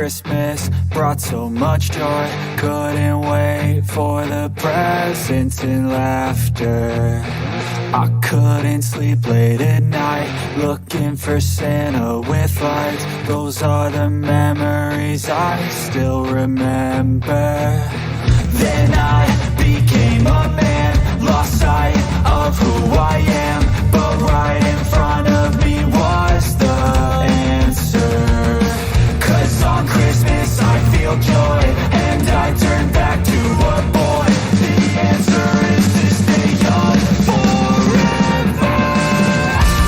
Christmas brought so much joy. Couldn't wait for the presents and laughter. I couldn't sleep late at night, looking for Santa with lights. Those are the memories I still remember. Then I became a man, lost sight of who I am. But right in front of me was the answer. 'Cause on Christmas I feel joy, and I turn back to a boy. The answer is to stay young forever.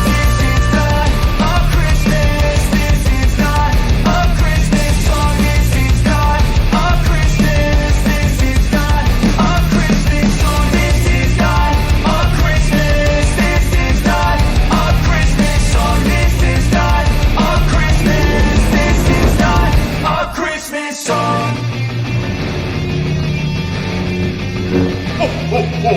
This is not a Christmas, this is not a Christmas song. This is not a Christmas, this is not a Christmas song. This is not a Christmas, this is not a Christmas song. This is not a Christmas, this is not a Christmas song. Ho, ho, ho.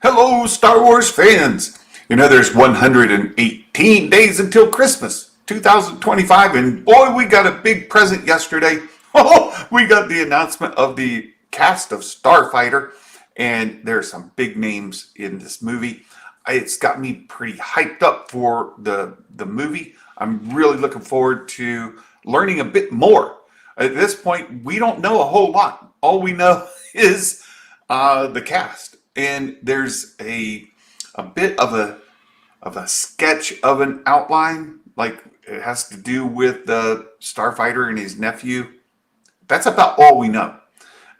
Hello, Star Wars fans! You know, there's 118 days until Christmas 2025, and boy, we got a big present yesterday. Oh, we got the announcement of the cast of Starfighter, and there are some big names in this movie. It's got me pretty hyped up for the movie. I'm really looking forward to learning a bit more. At this point, we don't know a whole lot. All we know is the cast, and there's a bit of a sketch of an outline, like it has to do with the Starfighter and his nephew. That's about all we know.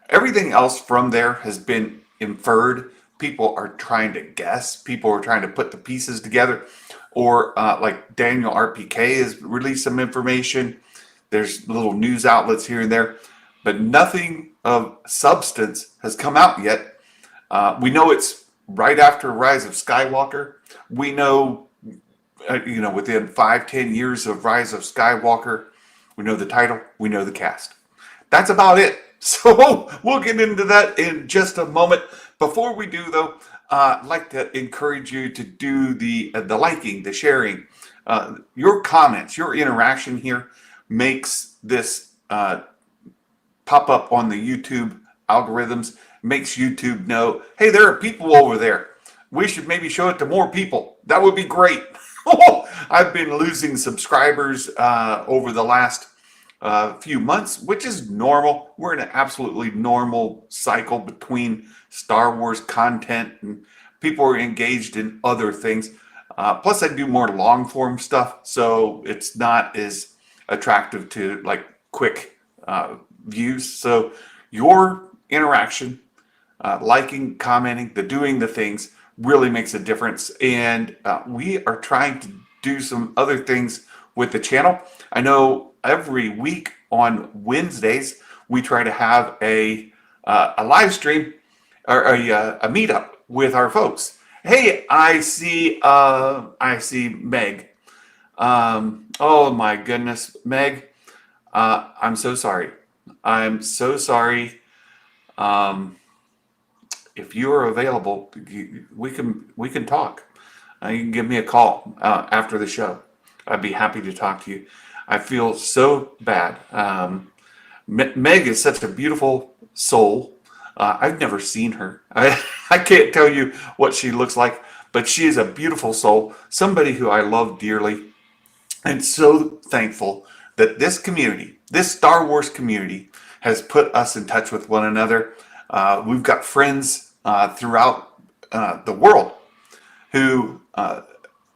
Everything else from there has been inferred. People are trying to guess. People are trying to put the pieces together. Or like Daniel RPK has released some information. There's little news outlets here and there. But nothing of substance has come out yet. We know it's right after Rise of Skywalker. We know, within 5-10 years of Rise of Skywalker, we know the title, we know the cast. That's about it. So we'll get into that in just a moment. Before we do, though, I'd like to encourage you to do the liking, the sharing. Your comments, your interaction here makes this pop up on the YouTube algorithms, makes YouTube know, hey, there are people over there. We should maybe show it to more people. That would be great. I've been losing subscribers over the last few months, which is normal. We're in an absolutely normal cycle between Star Wars content and people are engaged in other things. Plus, I do more long form stuff, so it's not as attractive to like quick views. So your interaction, liking, commenting, doing the things really makes a difference. And we are trying to do some other things with the channel. I know every week on Wednesdays we try to have a live stream or a meetup with our folks. Hey, I see Meg. Oh my goodness, Meg. I'm so sorry. I'm so sorry. If you are available, we can talk. You can give me a call after the show. I'd be happy to talk to you. I feel so bad. Meg is such a beautiful soul. I've never seen her. I can't tell you what she looks like, but she is a beautiful soul, somebody who I love dearly, and so thankful that this community, this Star Wars community, has put us in touch with one another. We've got friends throughout the world who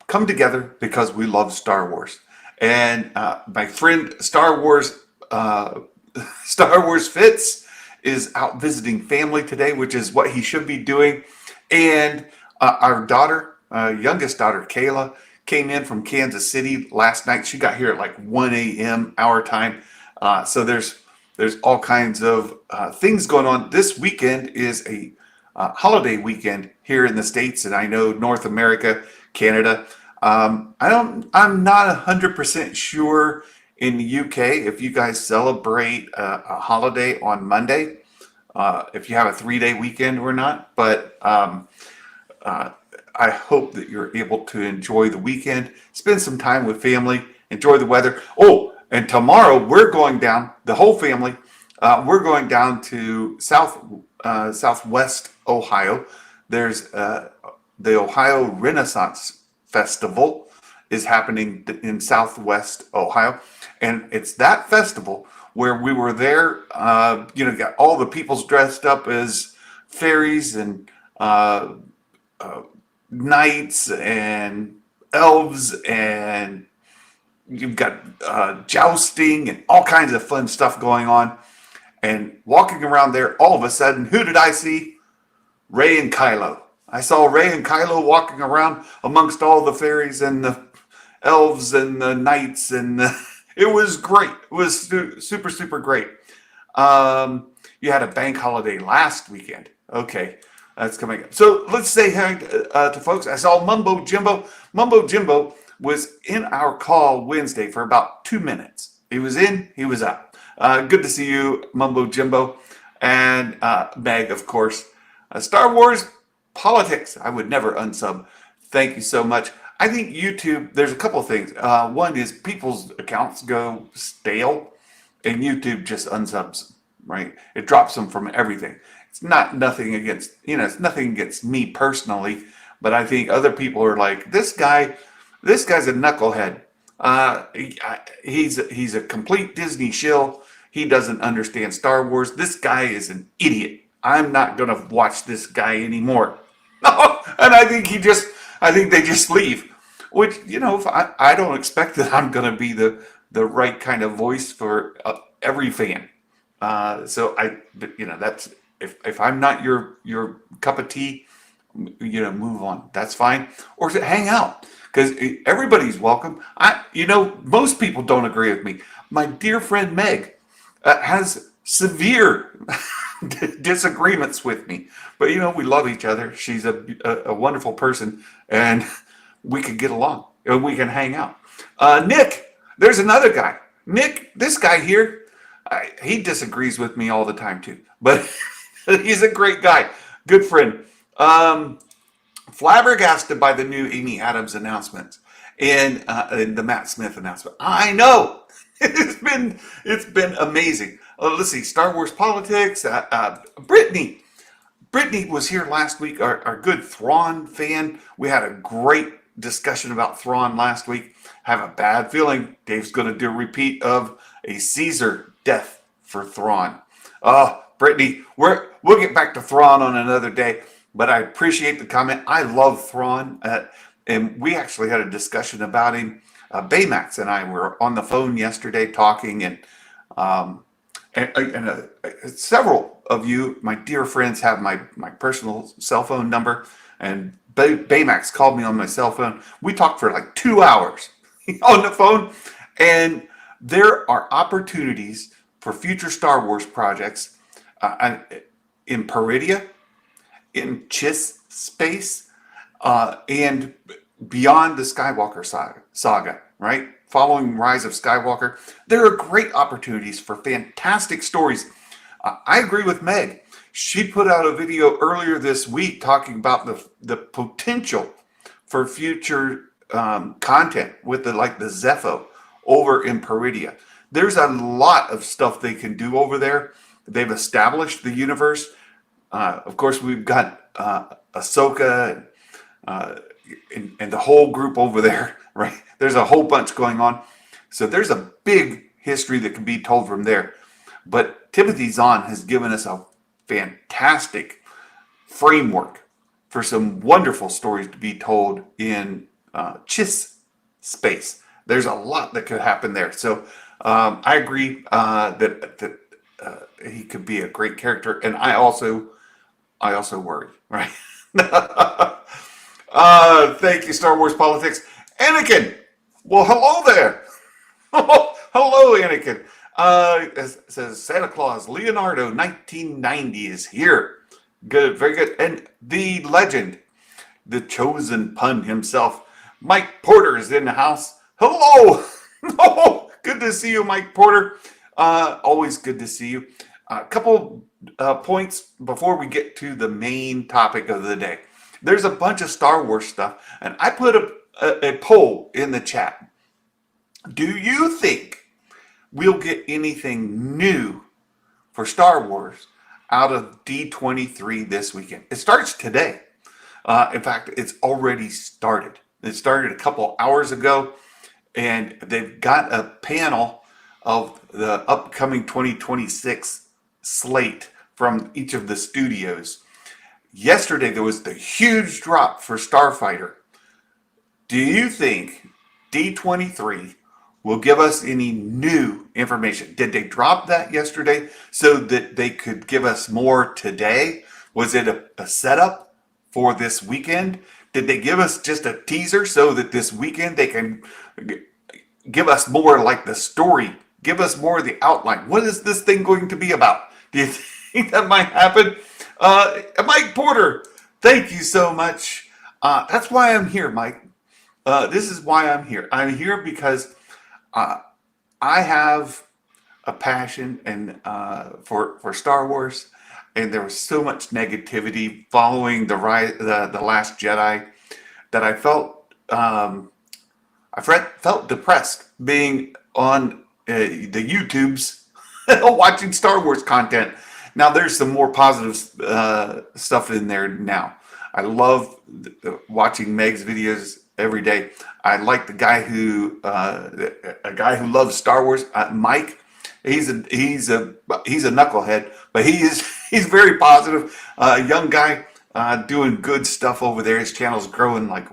come together because we love Star Wars. And my friend Star Wars Fitz is out visiting family today, which is what he should be doing. And our daughter, youngest daughter, Kayla, came in from Kansas City last night. She got here at like 1 a.m. our time. So there's all kinds of things going on. This weekend is a holiday weekend here in the States, and I know North America, Canada. I'm not 100% sure in the UK if you guys celebrate a holiday on Monday, if you have a 3-day weekend or not. But I hope that you're able to enjoy the weekend, spend some time with family, enjoy the weather. Oh, and tomorrow we're going down, the whole family, we're going down to Southwest Ohio. There's the Ohio Renaissance Festival is happening in Southwest Ohio, and it's that festival where we were there. Got all the peoples dressed up as fairies and knights and elves, and you've got jousting and all kinds of fun stuff going on. And walking around there, all of a sudden, who did I see? Ray and Kylo. I saw Ray and Kylo walking around amongst all the fairies and the elves and the knights, and it was great. It was super, super great. You had a bank holiday last weekend. Okay, that's coming up. So let's say hi to folks. I saw Mumbo Jimbo. Mumbo Jimbo was in our call Wednesday for about 2 minutes. He was in, he was out. Good to see you, Mumbo Jimbo. And Meg, of course. Star Wars Politics. I would never unsub. Thank you so much. I think YouTube, there's a couple of things. One is people's accounts go stale and YouTube just unsubs, right? It drops them from everything. It's nothing against, it's nothing against me personally, but I think other people are like, this guy's a knucklehead. He's a complete Disney shill. He doesn't understand Star Wars. This guy is an idiot. I'm not going to watch this guy anymore. And I think they just leave, which, I don't expect that I'm going to be the right kind of voice for every fan. That's, if I'm not your cup of tea, move on. That's fine. Or hang out, because everybody's welcome. Most people don't agree with me. My dear friend Meg has severe disagreements with me, but we love each other. She's a wonderful person, and we can get along and we can hang out. Nick, there's another guy. Nick, this guy here, he disagrees with me all the time too, but he's a great guy, good friend. Flabbergasted by the new Amy Adams announcement and the Matt Smith announcement. I know. It's been amazing. Let's see, Star Wars Politics. Brittany was here last week. Our good Thrawn fan. We had a great discussion about Thrawn last week. Have a bad feeling Dave's going to do a repeat of a Caesar death for Thrawn. Brittany, we'll get back to Thrawn on another day. But I appreciate the comment. I love Thrawn, and we actually had a discussion about him. Baymax and I were on the phone yesterday talking, and several of you, my dear friends, have my personal cell phone number, and Baymax called me on my cell phone. We talked for like 2 hours on the phone, and there are opportunities for future Star Wars projects in Peridia, in Chiss space, and beyond the Skywalker saga, right? Following Rise of Skywalker, there are great opportunities for fantastic stories. I agree with Meg. She put out a video earlier this week talking about the potential for future content with the Zepho over in Peridia. There's a lot of stuff they can do over there. They've established the universe. Of course, we've got Ahsoka and the whole group over there, right? There's a whole bunch going on. So there's a big history that can be told from there. But Timothy Zahn has given us a fantastic framework for some wonderful stories to be told in Chiss space. There's a lot that could happen there. So I agree that he could be a great character, and I also worry, right? Thank you, Star Wars Politics. Anakin, well, hello there. Hello, Anakin. It says Santa Claus, Leonardo, 1990 is here. Good, very good. And the legend, the chosen pun himself, Mike Porter is in the house. Hello. Oh, good to see you, Mike Porter. Always good to see you. A couple points before we get to the main topic of the day. there's a bunch of Star Wars stuff, and I put a poll in the chat. Do you think we'll get anything new for Star Wars out of D23 this weekend? It starts today. In fact, it's already started. It started a couple hours ago, and they've got a panel of the upcoming 2026 slate from each of the studios. Yesterday, there was the huge drop for Starfighter. Do you think D23 will give us any new information? Did they drop that yesterday so that they could give us more today? Was it a setup for this weekend? Did they give us just a teaser so that this weekend they can give us more like the story, give us more of the outline? What is this thing going to be about? Do you think that might happen? Mike Porter, thank you so much. That's why I'm here, Mike. This is why I'm here. I'm here because I have a passion and for Star Wars, and there was so much negativity following the Last Jedi that I felt felt depressed being on the YouTubes watching Star Wars content. Now there's some more positive stuff in there now. I love watching Meg's videos every day. I like the guy who loves Star Wars, Mike. He's a knucklehead, but he's very positive. Young guy doing good stuff over there. His channel's growing like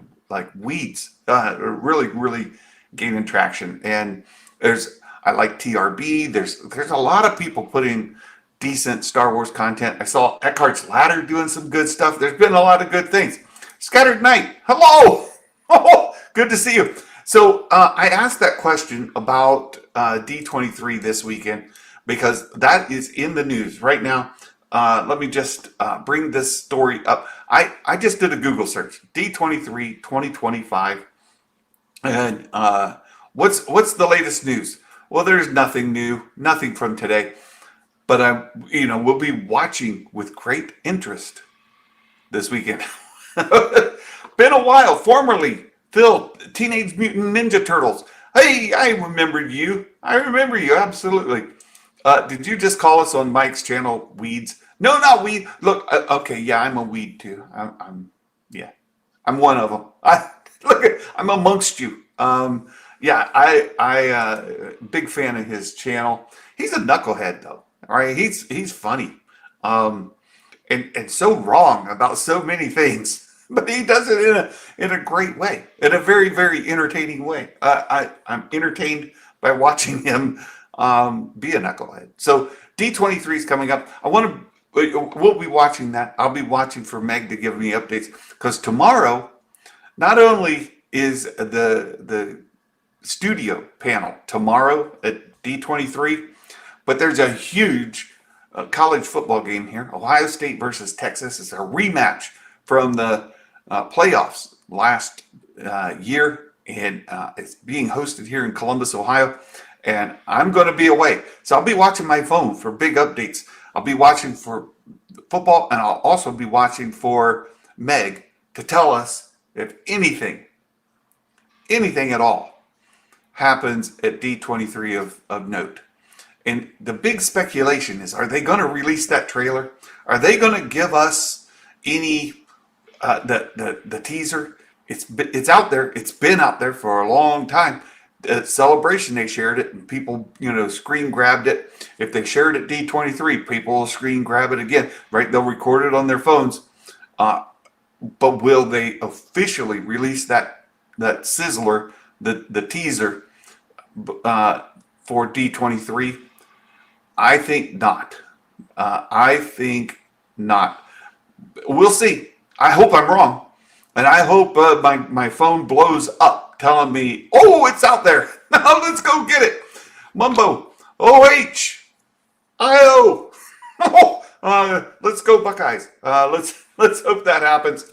weeds. Really gaining traction. And I like TRB. There's a lot of people putting decent Star Wars content. I saw Eckhart's Ladder doing some good stuff. There's been a lot of good things. Scattered Knight, hello. Oh, good to see you. So I asked that question about D23 this weekend because that is in the news right now. Let me just bring this story up. I just did a Google search, D23 2025, and what's the latest news? Well, there's nothing new, nothing from today, but we'll be watching with great interest this weekend. Been a while. Formerly, Phil, Teenage Mutant Ninja Turtles. Hey, I remember you. Absolutely. Did you just call us on Mike's channel weeds? No, not weed. Look, okay, yeah, I'm a weed too. I'm one of them. I'm amongst you. Yeah, I big fan of his channel. He's a knucklehead though. All right, he's funny, and so wrong about so many things. But he does it in a great way, in a very, very entertaining way. I'm entertained by watching him be a knucklehead. So D23 is coming up. We'll be watching that. I'll be watching for Meg to give me updates because tomorrow, not only is the studio panel tomorrow at D23, but there's a huge college football game here. Ohio State versus Texas. It's a rematch from the playoffs last year, and it's being hosted here in Columbus, Ohio, and I'm going to be away. So I'll be watching my phone for big updates. I'll be watching for football, and I'll also be watching for Meg to tell us if anything at all happens at D23 of note. And the big speculation is, are they going to release that trailer? Are they going to give us any the teaser? It's out there. It's been out there for a long time. At Celebration, they shared it, and people, screen grabbed it. If they shared it D23, people will screen grab it again. Right? They'll record it on their phones. But will they officially release that sizzler, the teaser for D23? I think not. I think not. We'll see. I hope I'm wrong. And I hope my phone blows up telling me, oh, it's out there. Now let's go get it. Mumbo. OH. IO. Let's go Buckeyes. Let's hope that happens.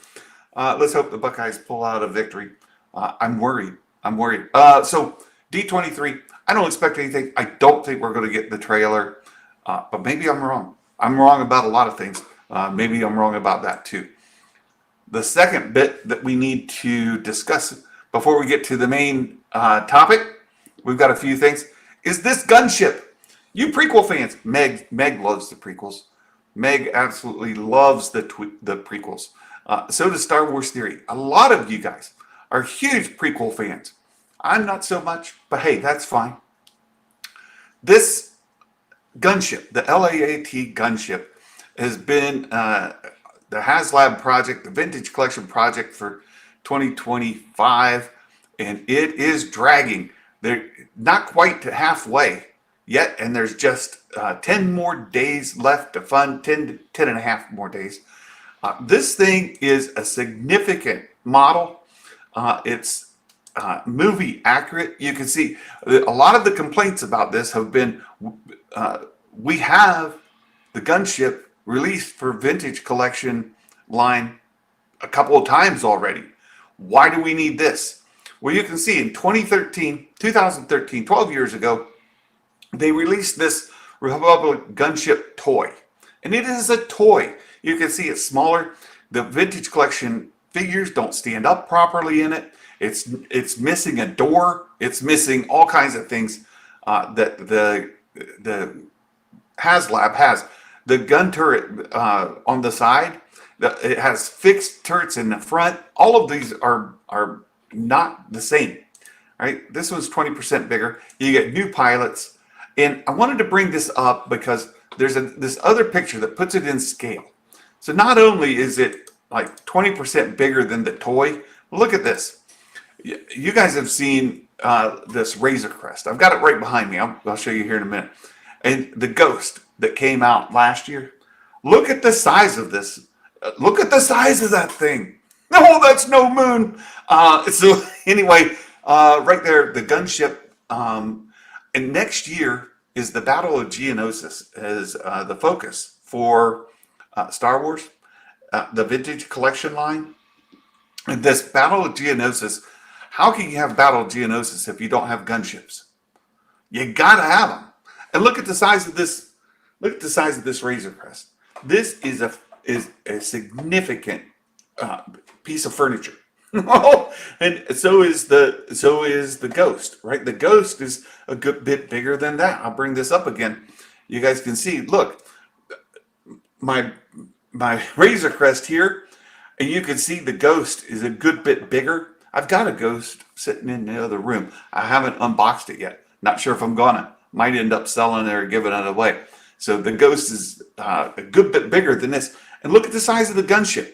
Let's hope the Buckeyes pull out a victory. I'm worried. So D23, I don't expect anything. I don't think we're going to get the trailer, but maybe I'm wrong. I'm wrong about a lot of things. Maybe I'm wrong about that too. The second bit that we need to discuss before we get to the main topic, we've got a few things, is this gunship. You prequel fans, Meg loves the prequels. Meg absolutely loves the prequels. So does Star Wars Theory. A lot of you guys are huge prequel fans. I'm not so much, but hey, that's fine. This gunship, the LAAT gunship, has been the HasLab project, the Vintage Collection project for 2025, and it is dragging. They're not quite to halfway yet, and there's just 10 more days left to fund, 10 and a half more days. This thing is a significant model. It's movie accurate. You can see a lot of the complaints about this have been, we have the gunship released for Vintage Collection line a couple of times already. Why do we need this? Well, you can see in 2013, 12 years ago, they released this Republic gunship toy. And it is a toy. You can see it's smaller. The Vintage Collection figures don't stand up properly in it. It's missing a door. It's missing all kinds of things that the HasLab has. The gun turret on the side, it has fixed turrets in the front. All of these are not the same, right? This one's 20% bigger. You get new pilots. And I wanted to bring this up because there's this other picture that puts it in scale. So not only is it like 20% bigger than the toy, look at this. You guys have seen this Razor Crest. I've got it right behind me. I'll show you here in a minute. And the Ghost that came out last year. Look at the size of this. Look at the size of that thing. No, that's no moon. So anyway, right there, the gunship. And next year is the Battle of Geonosis as the focus for Star Wars, the Vintage Collection line. And this Battle of Geonosis, how can you have Battle of Geonosis if you don't have gunships? You gotta have them. And look at the size of this. Look at the size of this Razor Crest. This is a significant piece of furniture. And so is the Ghost, right? The Ghost is a good bit bigger than that. I'll bring this up again. You guys can see. Look, my Razor Crest here, and you can see the Ghost is a good bit bigger. I've got a Ghost sitting in the other room. I haven't unboxed it yet. Not sure if I'm gonna. Might end up selling it or giving it away. So the Ghost is a good bit bigger than this. And look at the size of the gunship.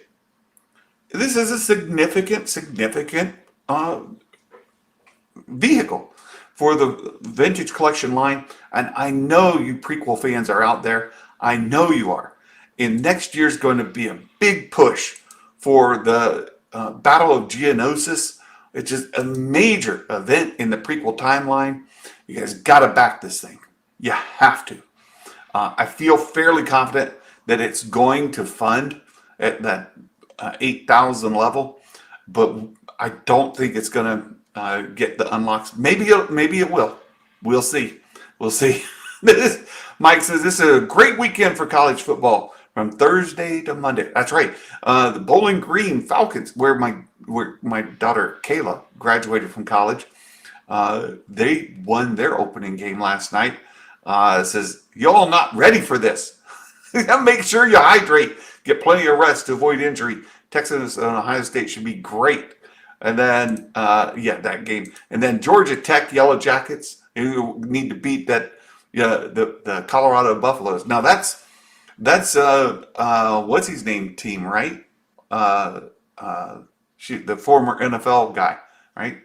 This is a significant vehicle for the Vintage Collection line. And I know you prequel fans are out there. I know you are. And next year's going to be a big push for the Battle of Geonosis. It's just a major event in the prequel timeline. You guys got to back this thing. You have to. I feel fairly confident that it's going to fund at that 8,000 level, but I don't think it's going to get the unlocks. Maybe it will. We'll see. We'll see. Mike says this is a great weekend for college football from Thursday to Monday. That's right. The Bowling Green Falcons, where my daughter Kayla graduated from college, they won their opening game last night. Says, y'all not ready for this. Make sure you hydrate. Get plenty of rest to avoid injury. Texas and Ohio State should be great. And then, that game. And then Georgia Tech Yellow Jackets, who need to beat that, the Colorado Buffaloes. Now that's what's his name team, right? The former NFL guy, right?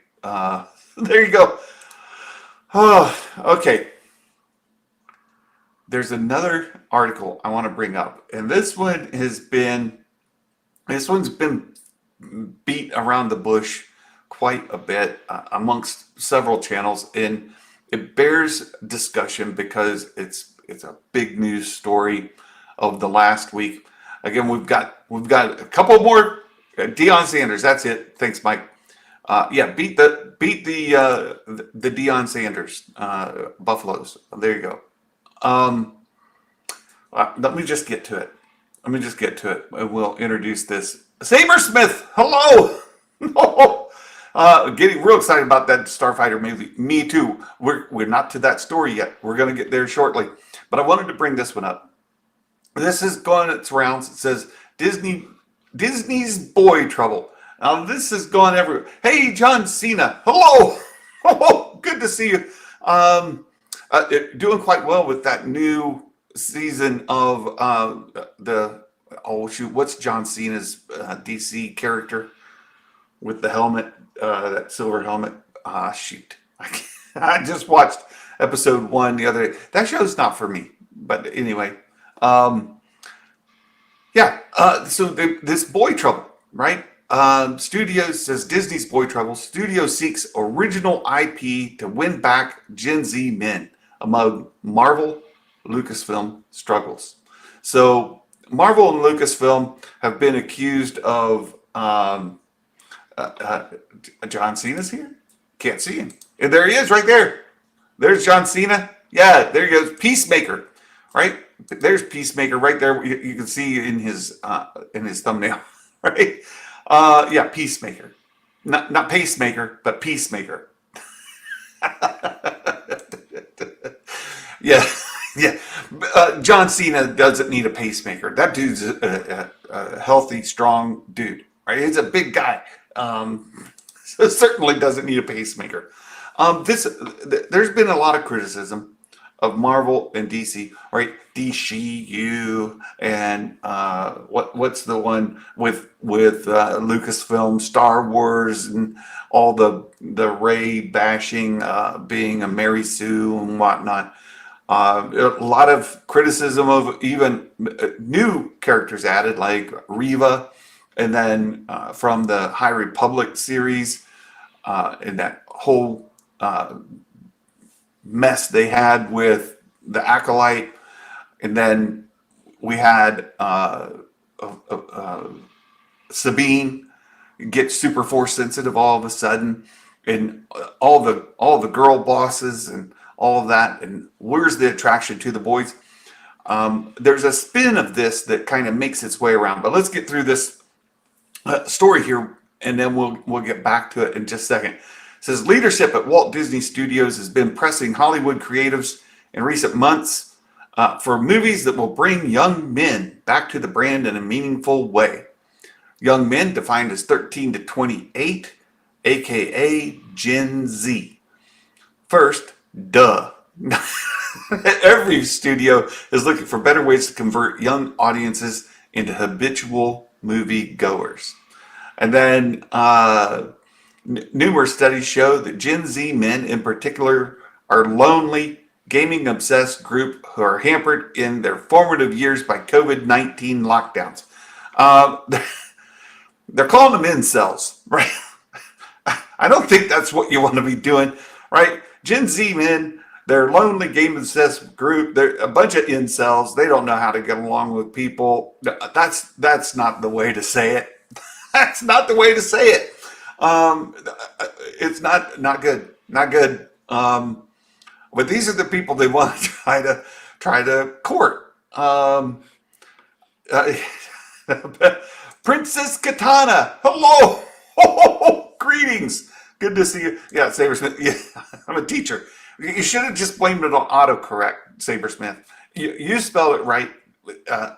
There you go. Oh, okay. There's another article I want to bring up, and this one's been beat around the bush quite a bit amongst several channels, and it bears discussion because it's a big news story of the last week. Again, we've got a couple more. Deion Sanders, that's it. Thanks, Mike. Beat the Deion Sanders Buffaloes. There you go. Let me just get to it. We'll introduce this Sabersmith, hello. Getting real excited about that Starfighter movie. Me too. We're not to that story yet. We're going to get there shortly. But I wanted to bring this one up. This is going its rounds. It says Disney's Boy Trouble. Now this has gone everywhere. Hey, John Cena, hello. Good to see you. Doing quite well with that new season of what's John Cena's DC character with the helmet, that silver helmet? Shoot. I just watched episode 1 the other day. That show's not for me, but anyway. This Boy Trouble, right? Studios says Disney's Boy Trouble. Studio seeks original IP to win back Gen Z men among Marvel, Lucasfilm struggles. So Marvel and Lucasfilm have been accused of John Cena's here. Can't see him, and there he is, right there. There's John Cena. Yeah, there he goes. Peacemaker, right? There's Peacemaker right there. You can see in his thumbnail, right? Peacemaker, not pacemaker, but Peacemaker. Yeah. John Cena doesn't need a pacemaker. That dude's a healthy, strong dude, right? He's a big guy. So certainly doesn't need a pacemaker. There's been a lot of criticism of Marvel and DC, right? DCU and what's the one with Lucasfilm, Star Wars, and all the Rey bashing, being a Mary Sue and whatnot. A lot of criticism of even new characters added, like Reva, and then from the High Republic series, and that whole mess they had with the Acolyte, and then we had Sabine get super force sensitive all of a sudden, and all the girl bosses and all of that. And where's the attraction to the boys? There's a spin of this that kind of makes its way around. But let's get through this story here, and then we'll get back to it in just a second. It says leadership at Walt Disney Studios has been pressing Hollywood creatives in recent months for movies that will bring young men back to the brand in a meaningful way. Young men defined as 13 to 28, aka Gen Z. First, duh. Every studio is looking for better ways to convert young audiences into habitual movie goers. And then numerous studies show that Gen Z men in particular are lonely, gaming obsessed group who are hampered in their formative years by COVID-19 lockdowns. They're calling them incels, right? I don't think that's what you want to be doing, right? Gen Z men, they're lonely, game obsessed group. They're a bunch of incels. They don't know how to get along with people. That's not the way to say it. That's not the way to say it. It's not good. Not good. But these are the people they want to try to court. Princess Katana, hello, greetings. Good to see you. Yeah, Sabersmith. Yeah, I'm a teacher. You should have just blamed it on autocorrect, Sabersmith. You spelled it right.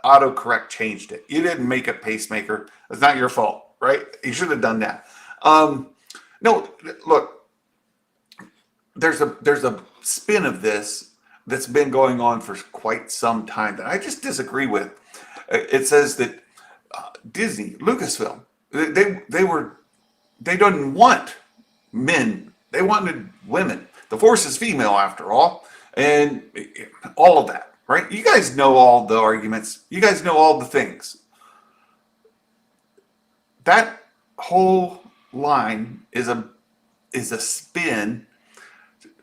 Autocorrect changed it. You didn't make a pacemaker. It's not your fault, right? You should have done that. No, look. There's a spin of this that's been going on for quite some time that I just disagree with. It says that Disney, Lucasfilm, they didn't want men. They wanted women. The Force is female, after all, and all of that, right? You guys know all the arguments. You guys know all the things. That whole line is a spin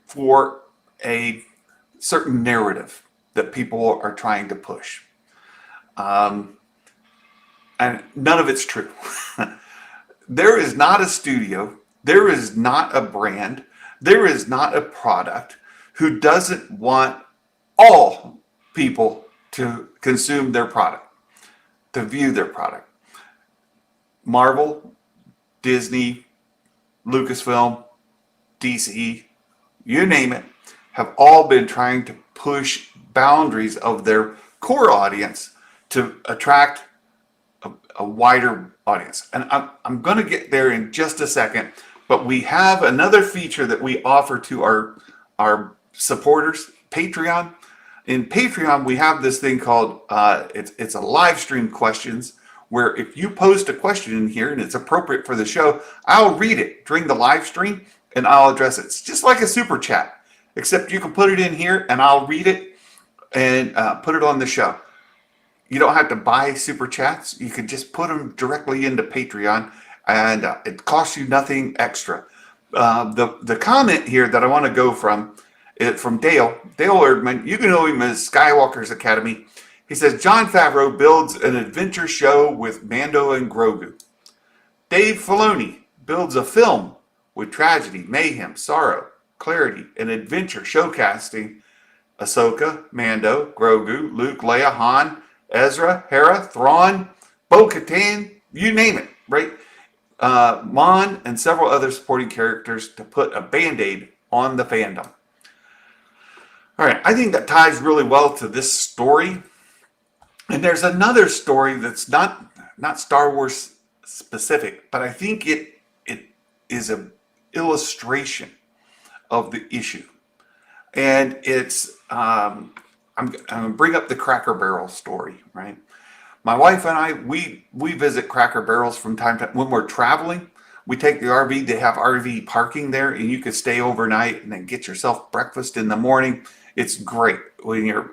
for a certain narrative that people are trying to push. And none of it's true. There is not a studio, there is not a brand, there is not a product who doesn't want all people to consume their product, to view their product. Marvel, Disney, Lucasfilm, DC, you name it, have all been trying to push boundaries of their core audience to attract a wider audience. And I'm going to get there in just a second, but we have another feature that we offer to our supporters, Patreon. In Patreon, we have this thing called, it's a live stream questions, where if you post a question in here and it's appropriate for the show, I'll read it during the live stream and I'll address it. It's just like a super chat, except you can put it in here and I'll read it and put it on the show. You don't have to buy super chats. You can just put them directly into Patreon, and it costs you nothing extra. The comment here that I want to go from Dale Erdman. You can know him as Skywalker's Academy. He says, Jon Favreau builds an adventure show with Mando and Grogu. Dave Filoni builds a film with tragedy, mayhem, sorrow, clarity, and adventure showcasing Ahsoka, Mando, Grogu, Luke, Leia, Han, Ezra, Hera, Thrawn, Bo-Katan, you name it, right? Mon and several other supporting characters to put a Band-Aid on the fandom. All right, I think that ties really well to this story. And there's another story that's not Star Wars specific, but I think it is an illustration of the issue. And it's, I'm going to bring up the Cracker Barrel story, right? My wife and I, we visit Cracker Barrels from time to time. When we're traveling, we take the RV. They have RV parking there, and you could stay overnight and then get yourself breakfast in the morning. It's great when you're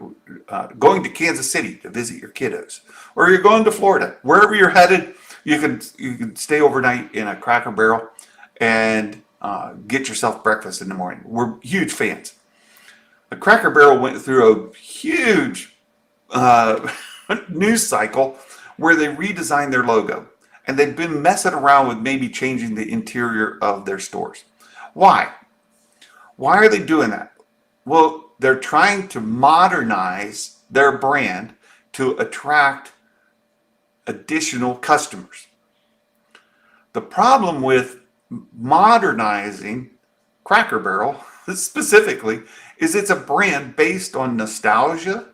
going to Kansas City to visit your kiddos, or you're going to Florida. Wherever you're headed, you can stay overnight in a Cracker Barrel and get yourself breakfast in the morning. We're huge fans. The Cracker Barrel went through a huge news cycle where they redesigned their logo, and they've been messing around with maybe changing the interior of their stores. Why? Why are they doing that? Well, they're trying to modernize their brand to attract additional customers. The problem with modernizing Cracker Barrel specifically is it's a brand based on nostalgia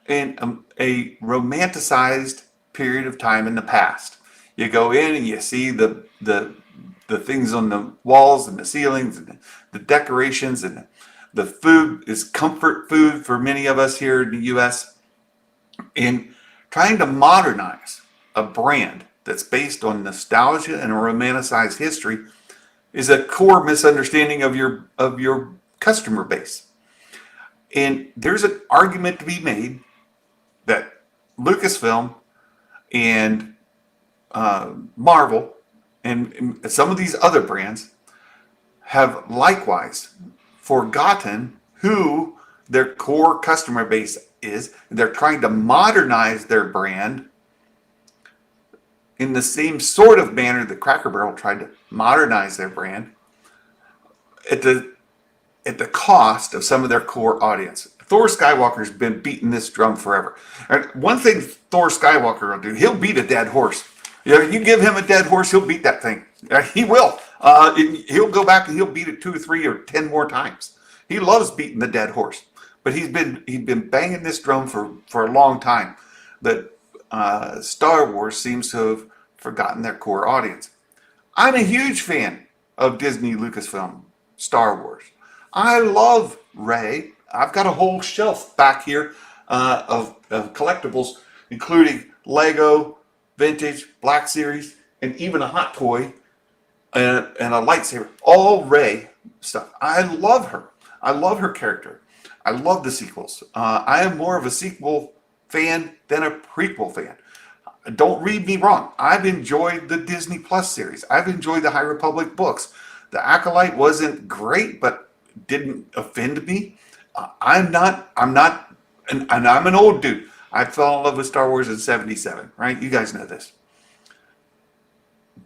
and a romanticized period of time in the past. You go in and you see the things on the walls and the ceilings and the decorations, and the food is comfort food for many of us here in the U.S. And trying to modernize a brand that's based on nostalgia and a romanticized history is a core misunderstanding of your customer base. And there's an argument to be made that Lucasfilm and Marvel and some of these other brands have likewise forgotten who their core customer base is. They're trying to modernize their brand in the same sort of manner that Cracker Barrel tried to modernize their brand at the cost of some of their core audience. Thor Skywalker's been beating this drum forever. And one thing Thor Skywalker will do, he'll beat a dead horse. You give him a dead horse, he'll beat that thing. He will. He'll go back and he'll beat it 2 or 3 or 10 more times. He loves beating the dead horse. But he's been banging this drum for a long time that Star Wars seems to have forgotten their core audience. I'm a huge fan of Disney, Lucasfilm, Star Wars. I love Rey. I've got a whole shelf back here of collectibles, including Lego, vintage, Black Series, and even a hot toy and a lightsaber. All Rey stuff. I love her. I love her character. I love the sequels. I am more of a sequel fan than a prequel fan. Don't read me wrong. I've enjoyed the Disney Plus series. I've enjoyed the High Republic books. The Acolyte wasn't great, but didn't offend me. I'm an old dude. I fell in love with Star Wars in '77, right? You guys know this.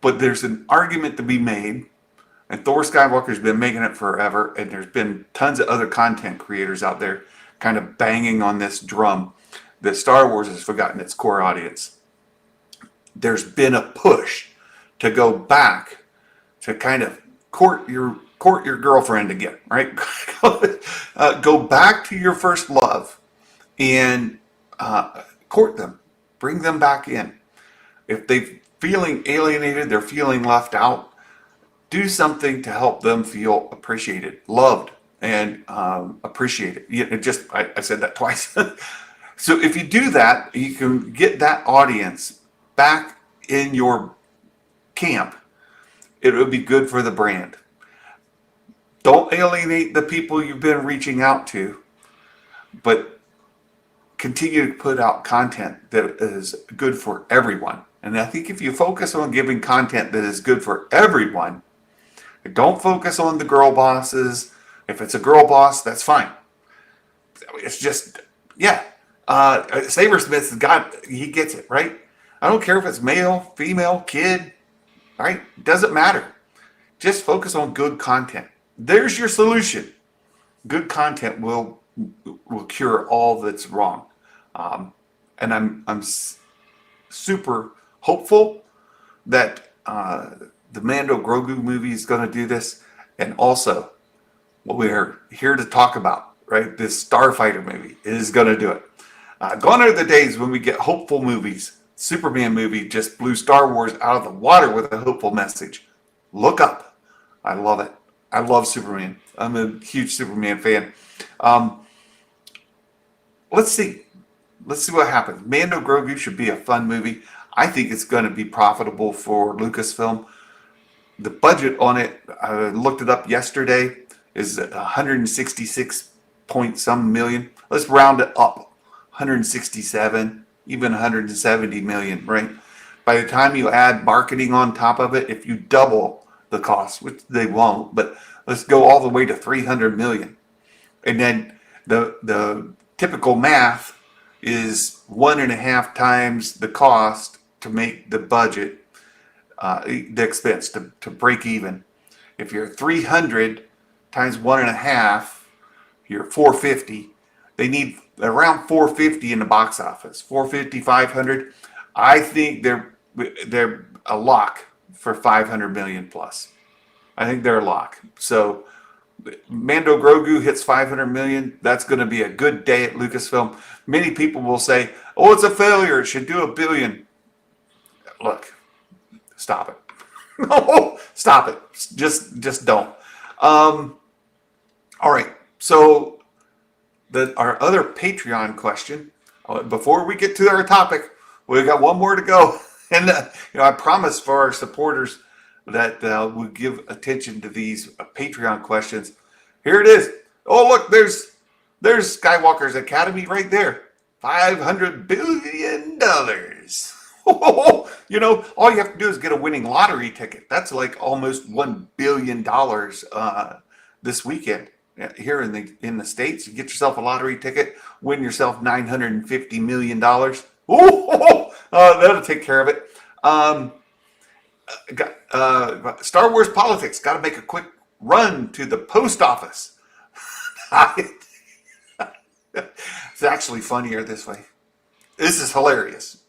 But there's an argument to be made, and Thor Skywalker's been making it forever, and there's been tons of other content creators out there kind of banging on this drum that Star Wars has forgotten its core audience. There's been a push to go back to kind of court your girlfriend again, right? Go back to your first love and court them, bring them back in. If they're feeling alienated, they're feeling left out, do something to help them feel appreciated, loved, and appreciated. I said that twice. So if you do that, you can get that audience back in your camp. It would be good for the brand. Don't alienate the people you've been reaching out to, but continue to put out content that is good for everyone. And I think if you focus on giving content that is good for everyone, don't focus on the girl bosses. If it's a girl boss, that's fine. It's just, yeah. Sabersmith's he gets it, right? I don't care if it's male, female, kid, right? Doesn't matter. Just focus on good content. There's your solution. Good content will cure all that's wrong. And I'm super hopeful that the Mando Grogu movie is going to do this, and also what we're here to talk about, right? This Starfighter movie is going to do it. Gone are the days when we get hopeful movies. Superman movie just blew Star Wars out of the water with a hopeful message. Look up. I love it. I love Superman. I'm a huge Superman fan. Let's see. Let's see what happens. Mando Grogu should be a fun movie. I think it's going to be profitable for Lucasfilm. The budget on it, I looked it up yesterday, is 166 point some million. Let's round it up. 167, even 170 million, right? By the time you add marketing on top of it, if you double the cost, which they won't, but let's go all the way to 300 million. And then the typical math is 1.5 times the cost to make the budget, the expense to break even. If you're 300 times 1.5, you're 450. They need around 450 in the box office. 450, 500. I think they're a lock for 500 million plus. I think they're a lock. So Mando Grogu hits 500 million. That's going to be a good day at Lucasfilm. Many people will say, "Oh, it's a failure. It should do $1 billion." Look, stop it. No, stop it. Just don't. All right. So our other Patreon question. Before we get to our topic, we got one more to go, and I promise for our supporters that we'll give attention to these Patreon questions. Here it is. Oh, look, there's Skywalker's Academy right there. $500 billion. All you have to do is get a winning lottery ticket. That's like almost $1 billion this weekend. Here in the States, you get yourself a lottery ticket, win yourself $950 million. That'll take care of it. Star Wars politics. Got to make a quick run to the post office. It's actually funnier this way. This is hilarious.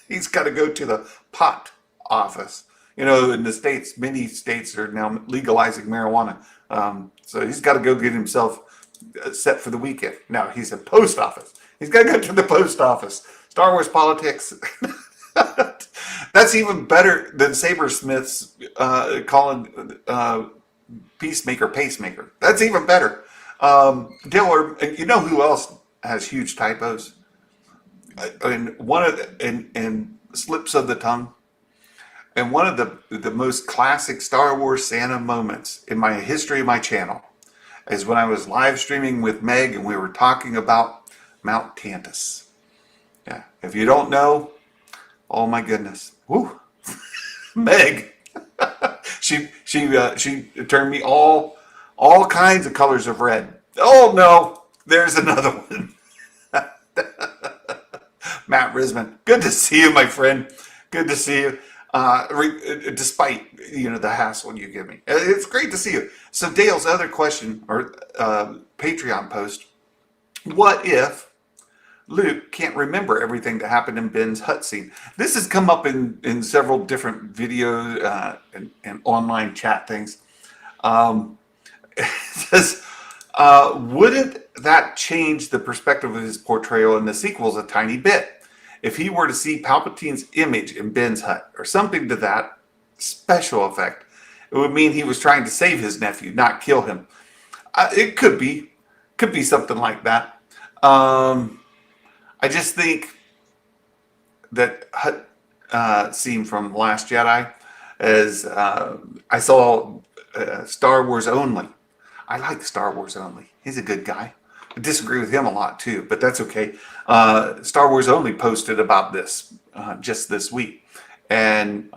He's got to go to the pot office. In the States, many states are now legalizing marijuana. So he's got to go get himself set for the weekend. Now he's at post office. He's got to go to the post office. Star Wars politics. That's even better than Sabersmith's calling Peacemaker pacemaker. That's even better. Dale, you know who else has huge typos? And slips of the tongue. And one of the most classic Star Wars Santa moments in my history of my channel is when I was live streaming with Meg and we were talking about Mount Tantus. Yeah, if you don't know, oh my goodness, woo, Meg, she turned me all kinds of colors of red. Oh no, there's another one. Matt Risman, good to see you, my friend. Good to see you. Despite the hassle you give me, it's great to see you. So Dale's other question or Patreon post: what if Luke can't remember everything that happened in Ben's hut scene. This has come up in several different videos and online chat things. It says, wouldn't that change the perspective of his portrayal in the sequels a tiny bit? If he were to see Palpatine's image in Ben's hut or something to that special effect, it would mean he was trying to save his nephew, not kill him. It could be something like that. I just think that hut scene from Last Jedi is, I saw Star Wars Only. I like Star Wars Only. He's a good guy. I disagree with him a lot too, but that's okay. Star Wars Only posted about this just this week. And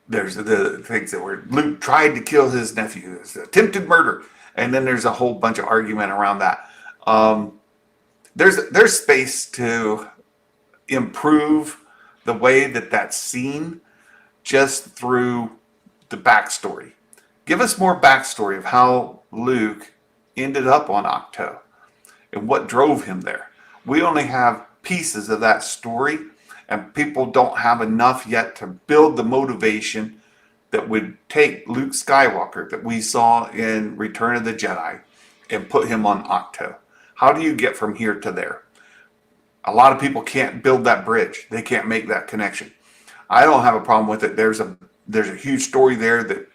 there's the things that were Luke tried to kill his nephew. It's attempted murder. And then there's a whole bunch of argument around that. There's space to improve the way that's seen just through the backstory. Give us more backstory of how Luke ended up on Ahch-To and what drove him there. We only have pieces of that story, and people don't have enough yet to build the motivation that would take Luke Skywalker that we saw in Return of the Jedi and put him on Ahch-To. How do you get from here to there? A lot of people can't build that bridge. They can't make that connection. I don't have a problem with it. There's a huge story there that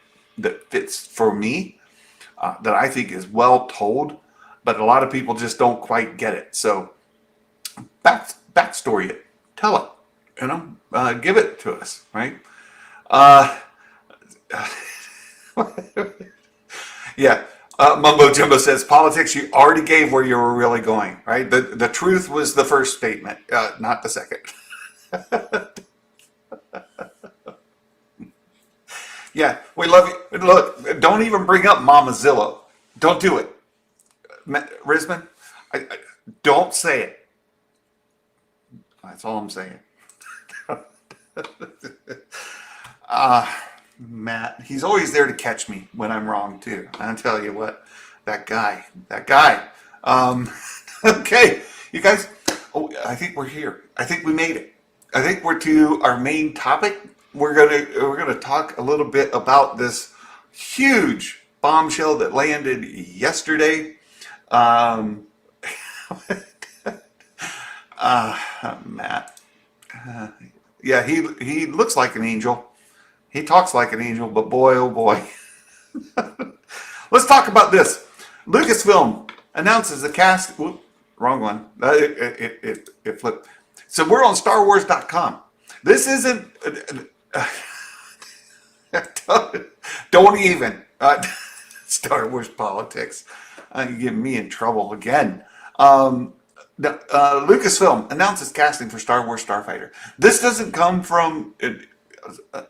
fits for me, that I think is well told, but a lot of people just don't quite get it. So backstory it, tell it, give it to us, right? Yeah. Mumbo Jumbo says, politics, you already gave where you were really going, right? The truth was the first statement, not the second. Yeah, we love you. Look, don't even bring up Mama Zillow. Don't do it. Risman, don't say it. That's all I'm saying. Matt, he's always there to catch me when I'm wrong too. I'll tell you what, that guy. Okay, you guys. Oh, I think we're here. I think we made it. I think we're to our main topic. We're gonna talk a little bit about this huge bombshell that landed yesterday. Matt. Yeah, he looks like an angel. He talks like an angel, but boy, oh boy. Let's talk about this. Lucasfilm announces the cast. Whoop, wrong one. It flipped. So we're on StarWars.com. This isn't. Don't even. Star Wars politics. You get me in trouble again. Lucasfilm announces casting for Star Wars Starfighter. This doesn't come from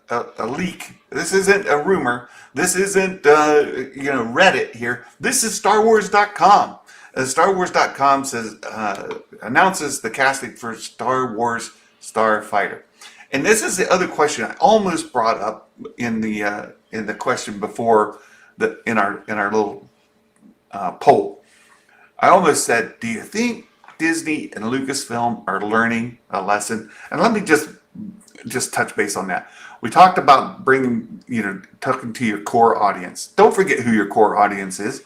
a leak. This isn't a rumor. This isn't Reddit here. This is StarWars.com. StarWars.com says announces the casting for Star Wars Starfighter. And this is the other question I almost brought up in the question before in our little poll. I almost said, do you think Disney and Lucasfilm are learning a lesson? And let me just touch base on that. We talked about talking to your core audience. Don't forget who your core audience is.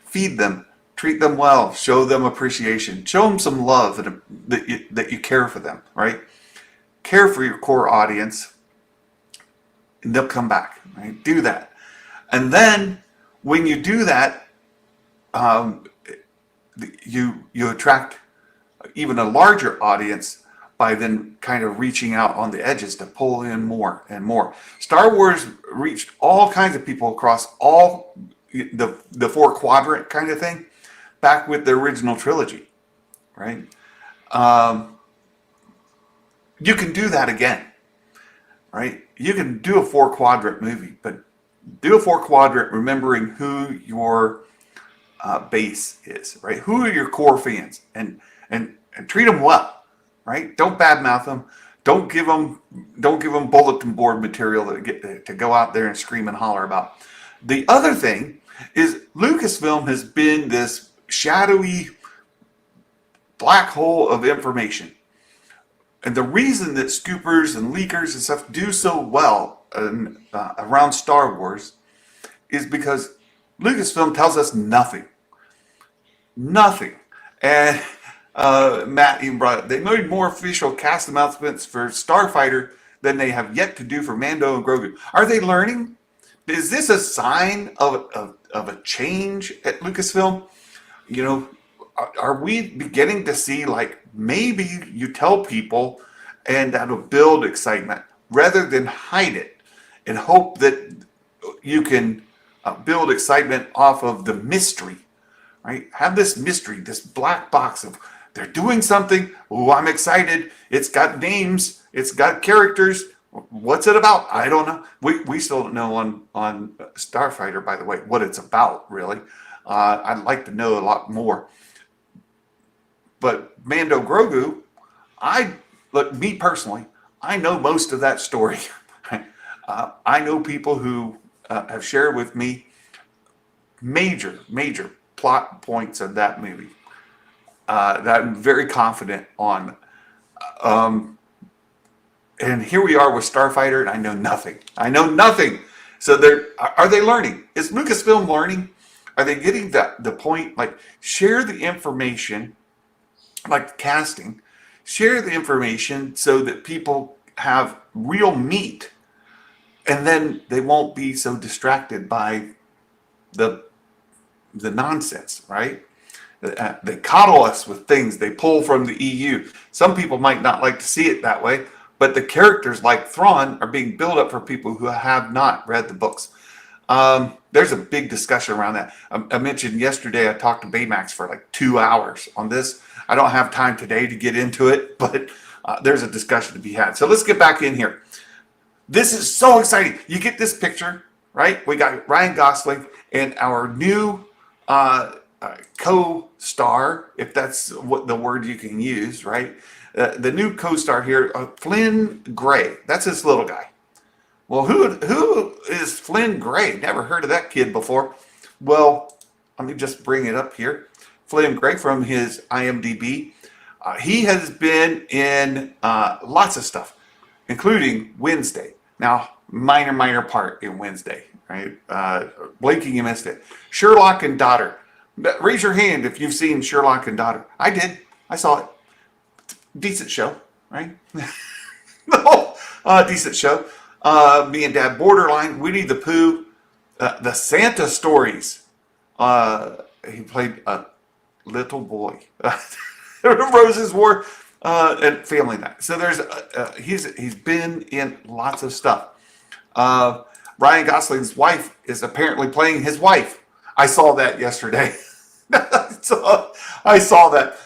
Feed them, treat them well, show them appreciation, show them some love that you care for them, right? Care for your core audience, and they'll come back, right? Do that. And then when you do that, you attract even a larger audience by then kind of reaching out on the edges to pull in more and more. Star Wars reached all kinds of people across all the four quadrant kind of thing back with the original trilogy, right? You can do that again, right? You can do a four quadrant movie, but do a four quadrant remembering who your base is, right? Who are your core fans, and treat them well. Right? Don't badmouth them. Don't give them bulletin board material to go out there and scream and holler about. The other thing is Lucasfilm has been this shadowy black hole of information. And the reason that scoopers and leakers and stuff do so well around Star Wars is because Lucasfilm tells us nothing. Nothing. And Matt even brought it. They made more official cast announcements for Starfighter than they have yet to do for Mando and Grogu. Are they learning? Is this a sign of a change at Lucasfilm? You know, are we beginning to see, like, maybe you tell people and that'll build excitement rather than hide it and hope that you can build excitement off of the mystery, right? Have this mystery, this black box of they're doing something. Oh, I'm excited. It's got names. It's got characters. What's it about? I don't know. We still don't know on Starfighter, by the way, what it's about, really. I'd like to know a lot more. But Mando Grogu, me personally, I know most of that story. I know people who have shared with me major plot points of that movie that I'm very confident on. And here we are with Starfighter, and I know nothing. So are they learning? Is Lucasfilm learning? Are they getting the point? Like, share the information, like casting, share the information so that people have real meat, and then they won't be so distracted by the nonsense, right? They coddle us with things they pull from the EU. Some people might not like to see it that way, but the characters like Thrawn are being built up for people who have not read the books. There's a big discussion around that. I mentioned yesterday I talked to Baymax for like 2 hours on this. I don't have time today to get into it, but there's a discussion to be had. So let's get back in here. This is so exciting. You get this picture, right? We got Ryan Gosling and our new co-star, if that's what the word you can use, right? The new co-star here, Flynn Gray. That's this little guy. Well, who is Flynn Gray? Never heard of that kid before. Well, let me just bring it up here. Flynn Gray from his IMDb. He has been in lots of stuff, including Wednesday. Now, minor part in Wednesday, right? Blinking, you missed it. Sherlock and Daughter. Raise your hand if you've seen Sherlock and Daughter. I did. I saw it. Decent show, right? No, decent show. Me and Dad, Borderline, Winnie the Pooh, the Santa Stories. He played a little boy. Roses War, and Family Night. So there's he's been in lots of stuff. Ryan Gosling's wife is apparently playing his wife. I saw that yesterday. I saw that.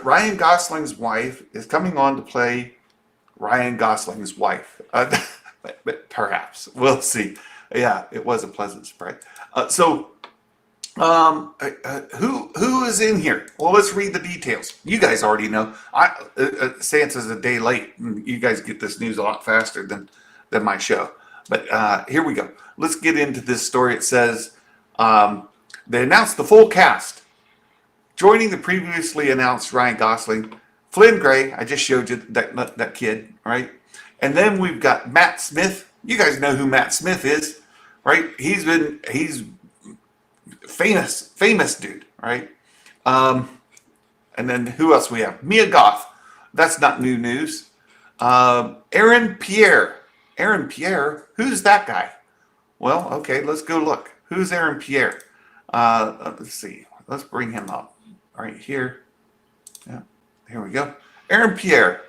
Ryan Gosling's wife is coming on to play Ryan Gosling's wife. But perhaps. We'll see. Yeah, it was a pleasant surprise. Who is in here? Well, let's read the details. You guys already know. Santa's a day late. You guys get this news a lot faster than my show. But here we go. Let's get into this story. It says they announced the full cast. Joining the previously announced Ryan Gosling, Flynn Gray. I just showed you that kid, right? And then we've got Matt Smith. You guys know who Matt Smith is, right? He's famous dude, right? And then who else we have? Mia Goth. That's not new news. Aaron Pierre. Aaron Pierre? Who's that guy? Well, okay, let's go look. Who's Aaron Pierre? Let's see. Let's bring him up right here. Yeah, here we go. Aaron Pierre.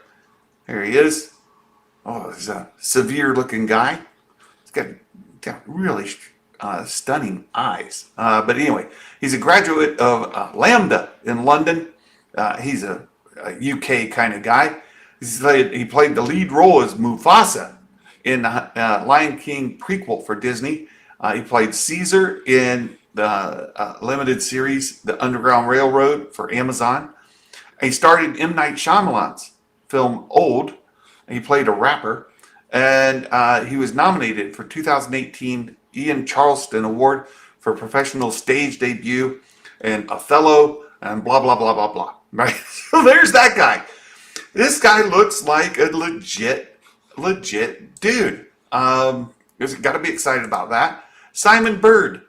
There he is. Oh, he's a severe-looking guy. He's got really stunning eyes. But anyway, he's a graduate of Lambda in London. He's a UK kind of guy. He played the lead role as Mufasa in the Lion King prequel for Disney. He played Caesar in the limited series The Underground Railroad for Amazon. He starred in M. Night Shyamalan's film Old. He played a rapper. And he was nominated for 2018 Ian Charleston Award for professional stage debut and Othello and blah, blah, blah, blah, blah. right? So there's that guy. This guy looks like a legit dude. Got to be excited about that. Simon Bird.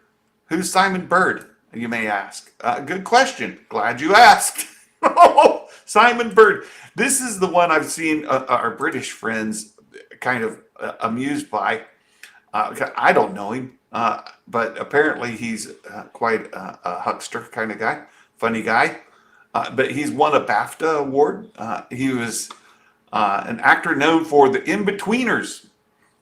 Who's Simon Bird? You may ask. Good question. Glad you asked. Simon Bird. This is the one I've seen our British friends kind of amused by. I don't know him, but apparently he's quite a huckster kind of guy, funny guy. But he's won a BAFTA award. He was an actor known for The In-Betweeners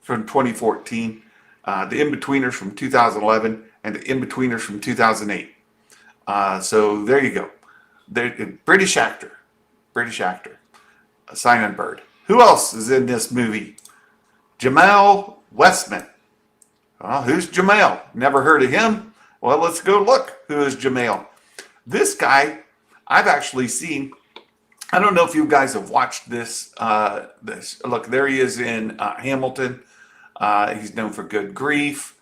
from 2014, The In-Betweeners from 2011, and The In-Betweeners from 2008. So there you go. British actor, Simon Bird. Who else is in this movie? Jamal Westman. Who's Jamal? Never heard of him? Well, let's go look. Who is Jamal? This guy, I've actually seen. I don't know if you guys have watched this. Look, there he is in Hamilton. He's known for Good Grief.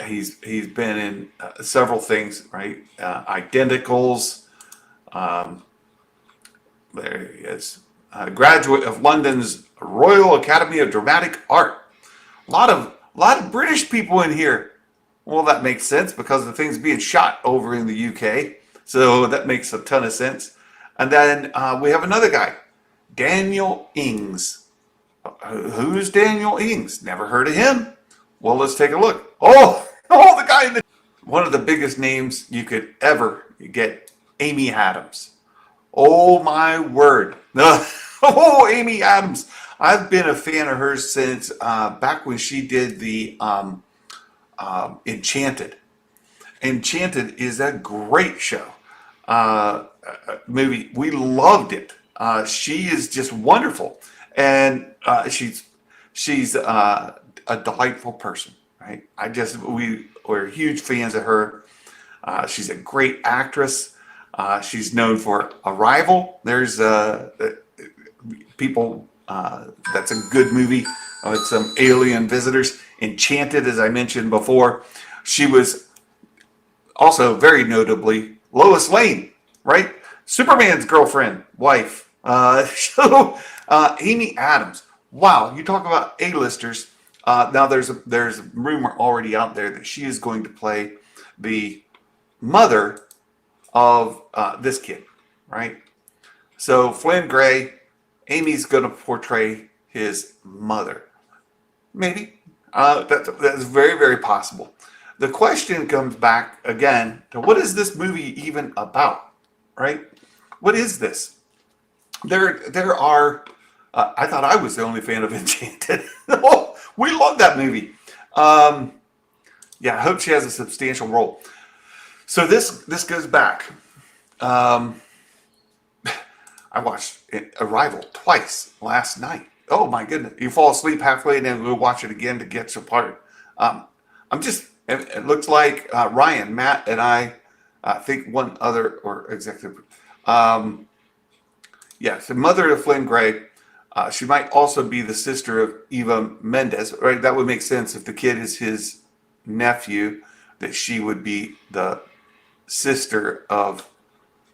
He's been in several things, right? Identicals. There he is. Graduate of London's Royal Academy of Dramatic Art. A lot of British people in here. Well, that makes sense because the thing's being shot over in the UK. So that makes a ton of sense. And then we have another guy, Daniel Ings. Who's Daniel Ings? Never heard of him. Well, let's take a look. The guy one of the biggest names you could ever get, Amy Adams. Oh my word. Amy Adams. I've been a fan of hers since back when she did the Enchanted. Enchanted is a great show. Movie. We loved it. She is just wonderful. And she's a delightful person, right? We're huge fans of her. She's a great actress. She's known for Arrival. There's people. That's a good movie with some alien visitors. Enchanted, as I mentioned before. She was also very notably Lois Lane, right? Superman's girlfriend, wife. Amy Adams. Wow, you talk about A-listers. Now there's a rumor already out there that she is going to play the mother of this kid, right? So Flynn Gray, Amy's going to portray his mother. Maybe. That's very, very possible. The question comes back again to what is this movie even about, right? What is this? There are. I thought I was the only fan of Enchanted. We love that movie. I hope she has a substantial role. So this goes back. I watched Arrival twice last night. Oh my goodness! You fall asleep halfway and then we'll watch it again to get your part. It looks like Ryan, Matt, and I think one other or executive. The mother of Flynn Gray. She might also be the sister of Eva Mendes, right? That would make sense if the kid is his nephew, that she would be the sister of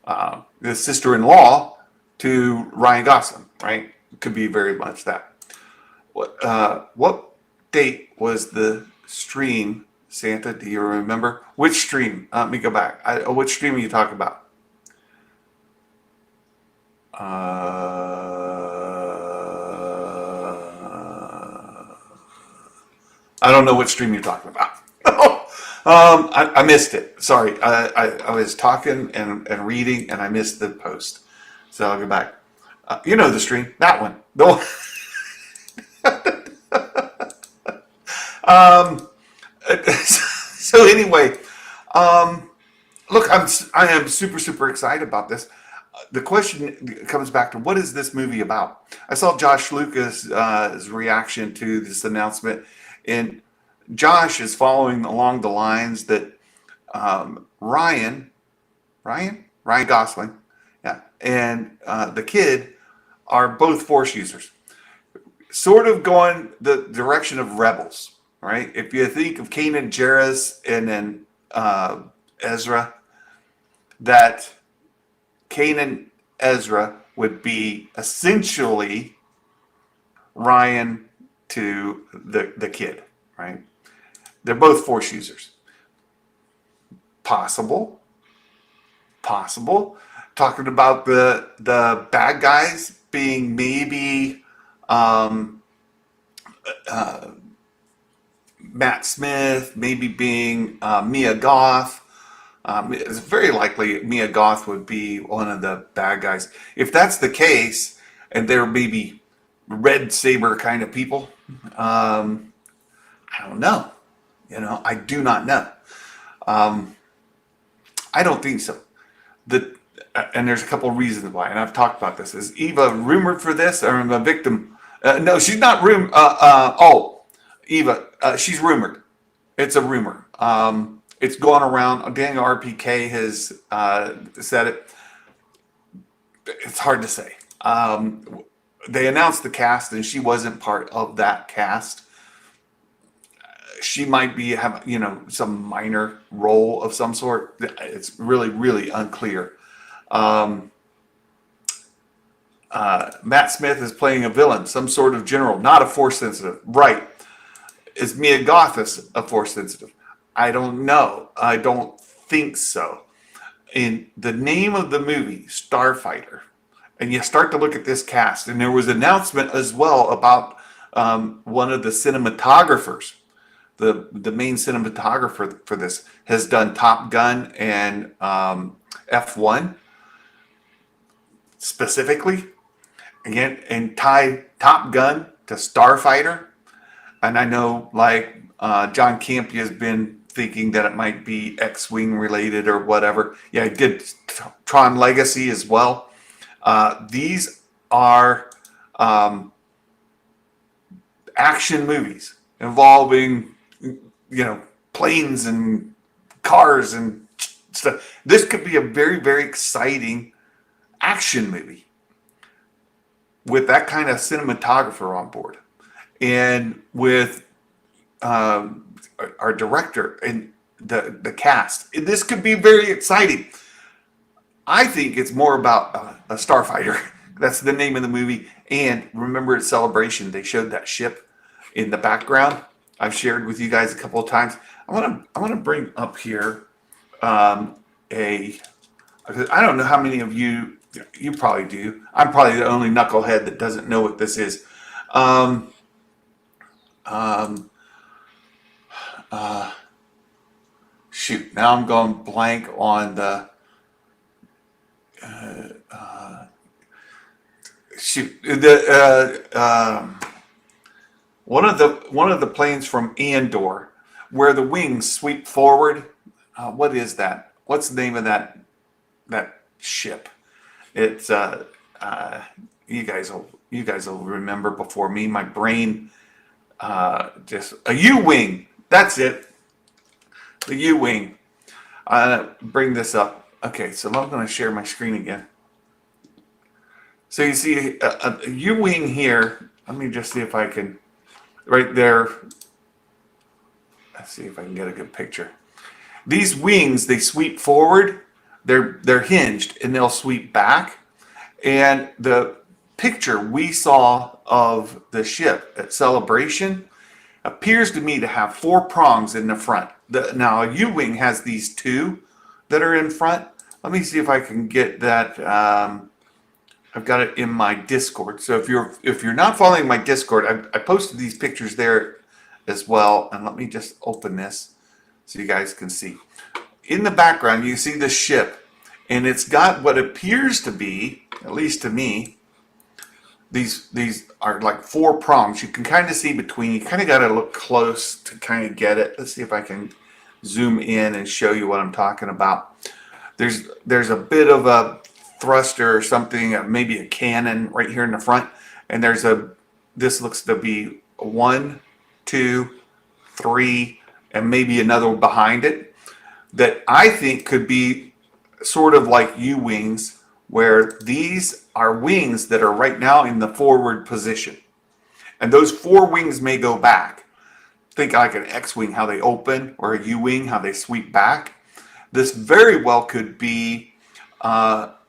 the sister-in-law to Ryan Gosling, right? It could be very much that. What date was the stream, Santa? Do you remember? Which stream? Let me go back. Which stream are you talking about? I don't know what stream you're talking about. I missed it. Sorry. I was talking and reading and I missed the post. So I'll go back. You know the stream. That one. The one. So anyway, look, I am super, super excited about this. The question comes back to what is this movie about? I saw Josh Lucas' reaction to this announcement, and Josh is following along the lines that Ryan Gosling, and the kid are both Force users, sort of going the direction of Rebels, right? If you think of Kanan Jarrus and then Ezra, that Kanan Ezra would be essentially Ryan to the kid, right? They're both Force users. Possible. Talking about the bad guys being maybe Matt Smith, maybe being Mia Goth. It's very likely Mia Goth would be one of the bad guys. If that's the case, and they're maybe red saber kind of people, I don't know. I do not know. I don't think so. And there's a couple of reasons why, and I've talked about this. Is Eva rumored for this, or a victim? No, she's not rumored. Eva, she's rumored. It's a rumor. It's going around. Daniel RPK has said it. It's hard to say. They announced the cast, and she wasn't part of that cast. She might have some minor role of some sort. It's really, really unclear. Matt Smith is playing a villain, some sort of general, not a Force sensitive. Right. Is Mia Goth a Force sensitive? I don't know. I don't think so. In the name of the movie, Starfighter, and you start to look at this cast, and there was an announcement as well about one of the cinematographers. The main cinematographer for this has done Top Gun and F1 specifically. Again, and tie Top Gun to Starfighter. And I know, like, John Campia has been thinking that it might be Xwing related or whatever. Yeah, he did Tron Legacy as well. These are action movies involving planes and cars and stuff. This could be a very, very exciting action movie with that kind of cinematographer on board, and with our director and the cast. This could be very exciting. I think it's more about a Starfighter. That's the name of the movie. And remember at Celebration, they showed that ship in the background. I've shared with you guys a couple of times. I want to bring up here I don't know how many of you probably do. I'm probably the only knucklehead that doesn't know what this is. Shoot, now I'm going blank on the one of the planes from Andor, where the wings sweep forward. What is that? What's the name of that ship? It's you guys will remember before me. My brain just a U-wing. That's it. The U-wing. Bring this up. Okay, so I'm going to share my screen again. So you see a U-wing here. Let me just see if I can. Right there. Let's see if I can get a good picture. These wings, they sweep forward. They're hinged, and they'll sweep back. And the picture we saw of the ship at Celebration appears to me to have 4 prongs in the front. Now a U-wing has these 2 that are in front. Let me see if I can get that. I've got it in my Discord. So if you're not following my Discord, I posted these pictures there as well. And let me just open this so you guys can see. In the background, you see the ship, and it's got what appears to be, at least to me, these are like 4 prongs. You can kind of see between. You kind of got to look close to kind of get it. Let's see if I can zoom in and show you what I'm talking about. There's a bit of a thruster or something, maybe a cannon right here in the front, and this looks to be 1, 2, 3, and maybe another one behind it that I think could be sort of like U-wings, where these are wings that are right now in the forward position, and those 4 wings may go back. Think like an X-wing, how they open, or a U-wing, how they sweep back. This very well could be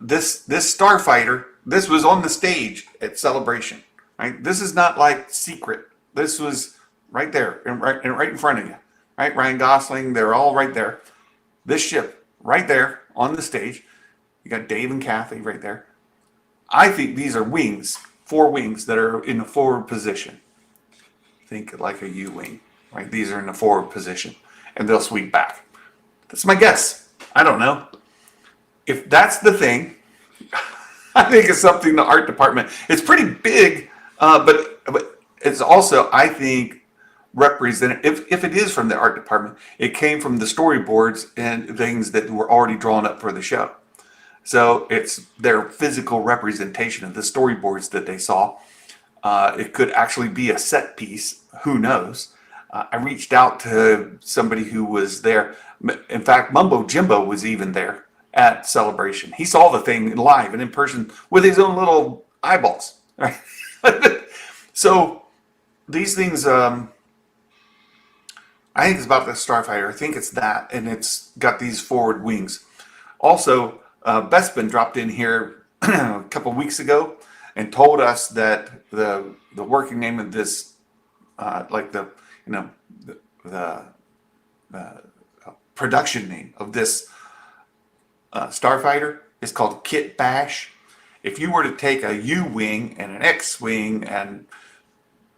This Starfighter, this was on the stage at Celebration, right? This is not like secret. This was right there, and right in front of you, right? Ryan Gosling, they're all right there. This ship right there on the stage. You got Dave and Kathy right there. I think these are wings, 4 wings that are in a forward position. Think like a U-wing, right? These are in a forward position, and they'll sweep back. That's my guess. I don't know. If that's the thing, I think it's something the art department. It's pretty big, but it's also, I think, representative. If it is from the art department, it came from the storyboards and things that were already drawn up for the show. So it's their physical representation of the storyboards that they saw. It could actually be a set piece. Who knows? I reached out to somebody who was there. In fact, Mumbo Jimbo was even there at Celebration. He saw the thing live and in person with his own little eyeballs. Right? So these things, I think it's about the Starfighter. I think it's that, and it's got these forward wings. Also, Bespin dropped in here a couple weeks ago and told us that the working name of this, like the production name of this Starfighter is called Kit Bash. If you were to take a U-wing and an X-wing and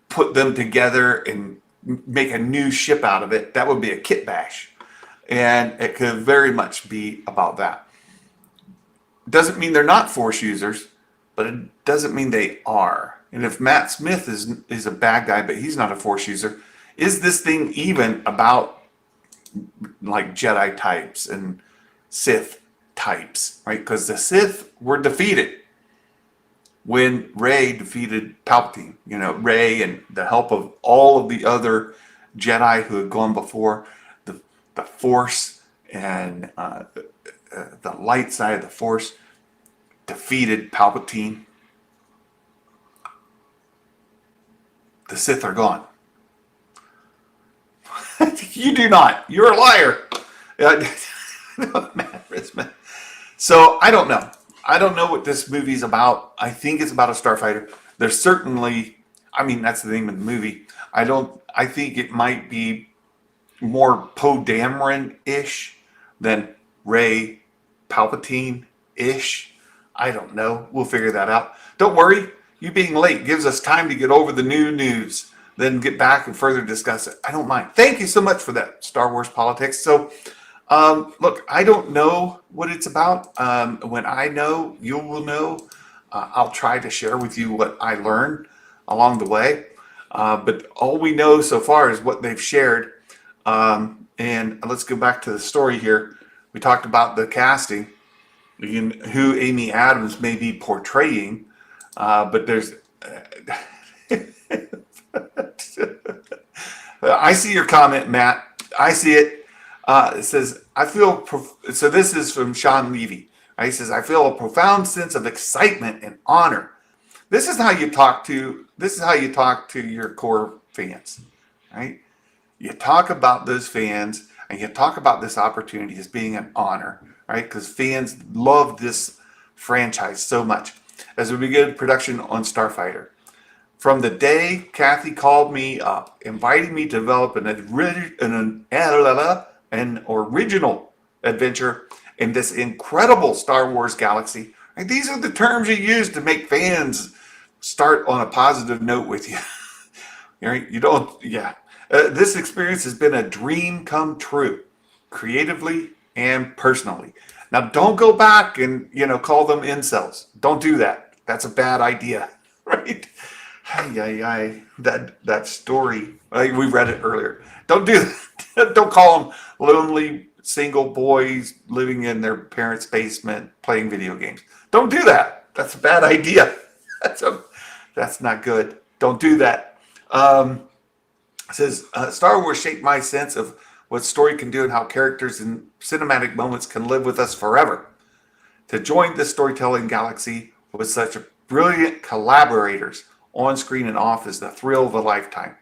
put them together and make a new ship out of it, that would be a Kit Bash, and it could very much be about that. Doesn't mean they're not Force users, but it doesn't mean they are. And if Matt Smith is a bad guy, but he's not a Force user, is this thing even about like Jedi types and Sith types, right? Because the Sith were defeated when Rey defeated Palpatine. You know, Rey and the help of all of the other Jedi who had gone before, the Force and the light side of the Force defeated Palpatine. The Sith are gone. You do not. You're a liar. Matt Risman. So I don't know. I don't know what this movie's about. I think it's about a Starfighter. There's certainly, I mean, that's the name of the movie. I think it might be more Poe Dameron-ish than Rey Palpatine-ish. I don't know. We'll figure that out. Don't worry. You being late gives us time to get over the new news, then get back and further discuss it. I don't mind. Thank you so much for that, Star Wars Politics. So, look, I don't know what it's about. When I know, you will know. I'll try to share with you what I learned along the way. But all we know so far is what they've shared. And let's go back to the story here. We talked about the casting, who Amy Adams may be portraying. But there's... I see your comment, Matt. I see it. It says, so this is from Sean Levy. Right? He says, I feel a profound sense of excitement and honor. This is how you talk to your core fans, right? You talk about those fans and you talk about this opportunity as being an honor, right? Because fans love this franchise so much. As we begin production on Starfighter, from the day Kathy called me up, inviting me to develop an original adventure in this incredible Star Wars galaxy. And these are the terms you use to make fans start on a positive note with you. This experience has been a dream come true, creatively and personally. Now, don't go back and call them incels. Don't do that. That's a bad idea, right? That story. We read it earlier. Don't do that. Don't call them lonely single boys living in their parents' basement playing video games. Don't do that. That's a bad idea. That's not good. Don't do that. It says, Star Wars shaped my sense of what story can do and how characters and cinematic moments can live with us forever. To join this storytelling galaxy with such brilliant collaborators on screen and off is the thrill of a lifetime.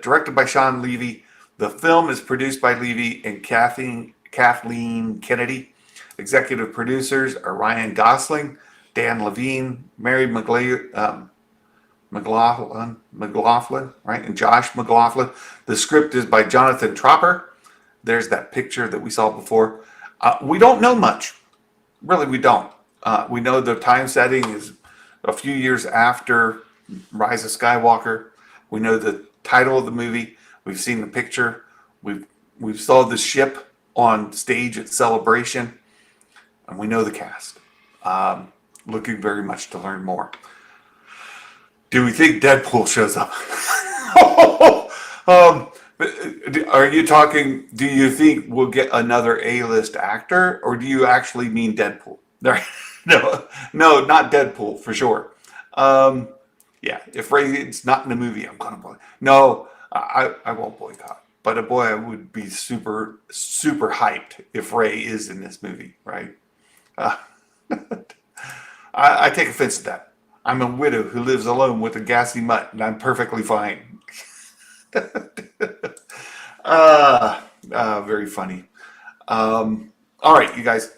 Directed by Sean Levy. The film is produced by Levy and Kathleen Kennedy. Executive producers are Ryan Gosling, Dan Levine, Mary McLaughlin, right? And Josh McLaughlin. The script is by Jonathan Tropper. There's that picture that we saw before. We don't know much. Really, we don't. We know the time setting is a few years after Rise of Skywalker. We know the title of the movie. We've seen the picture. We've saw the ship on stage at Celebration, and we know the cast. Looking very much to learn more. Do we think Deadpool shows up? Are you talking, do you think we'll get another A-list actor, or do you actually mean Deadpool? No, not Deadpool, for sure. Yeah, if Ray's not in the movie, I'm going to boycott. No, I won't boycott. But boy, I would be super, super hyped if Ray is in this movie, right? I take offense to that. I'm a widow who lives alone with a gassy mutt, and I'm perfectly fine. Very funny. All right, you guys.